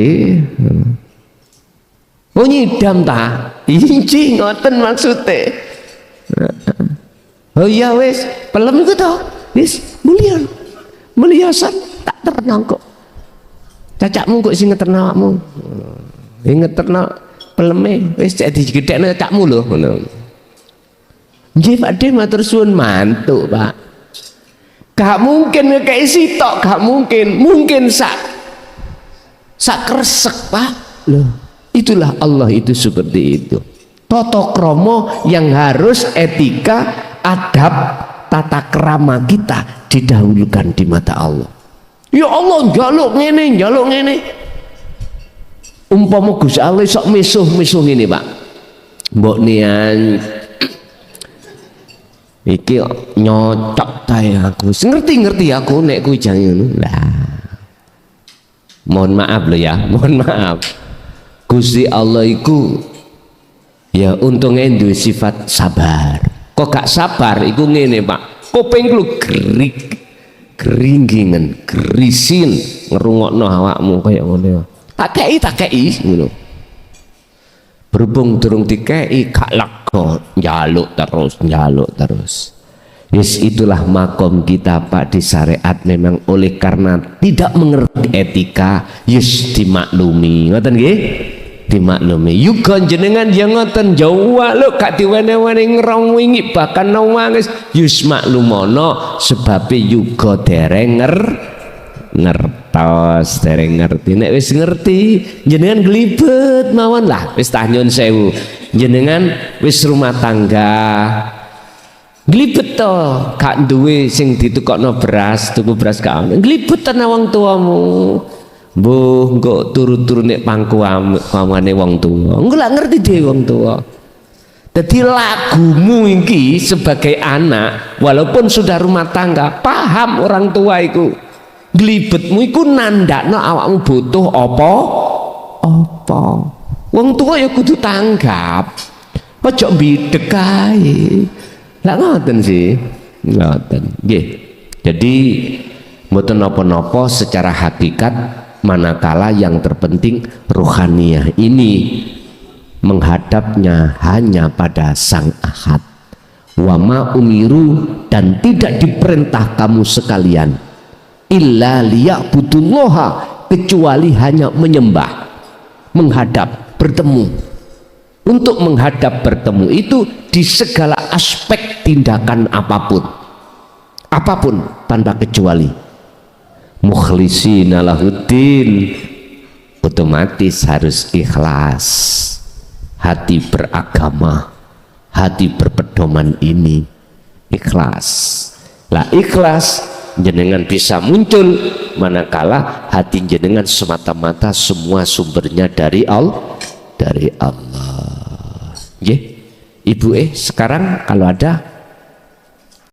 [SPEAKER 2] Oh nyidam ta? Inci ngoten maksude. Oh iya wis, pelem iku to. Wis mulya. Mulyasan tak terno kok. Cacakmu kok sing ngeterno awakmu. Ngeterno peleme wis cek digedhekno cacakmu lho ngono. Nggih Pak D matur suwun mantuk Pak. Gak mungkin ngekei sitok, gak mungkin sak kresek Pak. Loh, itulah Allah itu seperti itu. Tata krama yang harus etika, adab, tata krama kita didahulukan di mata Allah. Ya Allah njaluk ngene. Umpama Gusti Allah sok misuh ngene Pak. Mbok nian iki nyocok tae aku. Ngerti aku nek kuwi jane ngono. Lah. Mohon maaf lho ya, mohon maaf. Gusti Allah iku ya untungnya duwe sifat sabar. Kok gak sabar iku ngene Pak. Kuping lu geringgingan, gerisin ngerungokno awakmu kaya ngono. Tak kei ngono. Berhubung durung dikei gak lega, njaluk terus. Yes, itulah makom kita Pak di syariat. Memang oleh karena tidak mengerti etika, yes dimaklumi. Ngoten nggih? Dimaklumi. Yuga jenengan yang ngoten Jawa lho gak diwene-wene ngrong wingi bahkan nangis yus maklumono sebabe yuga dereng ngertos, dereng ngerti. Nek wis ngerti jenengan glibet mawon lah. Wis tah nyun sewu. Jenengan wis rumah tangga glibet to, gak duwe sing ditukokno beras, tuku beras gak ono. Glibet tenan wong tuamu. Mbuh engko turu-turu nek pangkuane wong tuwa. Engko lak ngerti dhewe wong tuwa. Dadi lagumu iki sebagai anak walaupun sudah rumah tangga, paham orang tua iku. Glibetmu iku nandakno awakmu butuh apa? Wong tua ya kudu tanggap. Aja mbideg kae. Lah ngoten sih. Ngoten. Nggih. Jadi mboten napa-napa secara hakikat, manakala yang terpenting rohaniyah ini menghadapnya hanya pada Sang Ahad. Wa ma umiru, dan tidak diperintah kamu sekalian illa liya'budullaha, kecuali hanya menyembah, menghadap, bertemu. Untuk menghadap bertemu itu di segala aspek tindakan apapun tanpa kecuali. Mukhlishina lahuddin, otomatis harus ikhlas, hati beragama, hati berpedoman ini ikhlas. Lah ikhlas jenengan bisa muncul manakala hati jenengan semata-mata semua sumbernya dari Allah, dari Allah. Nggih. Ibu sekarang kalau ada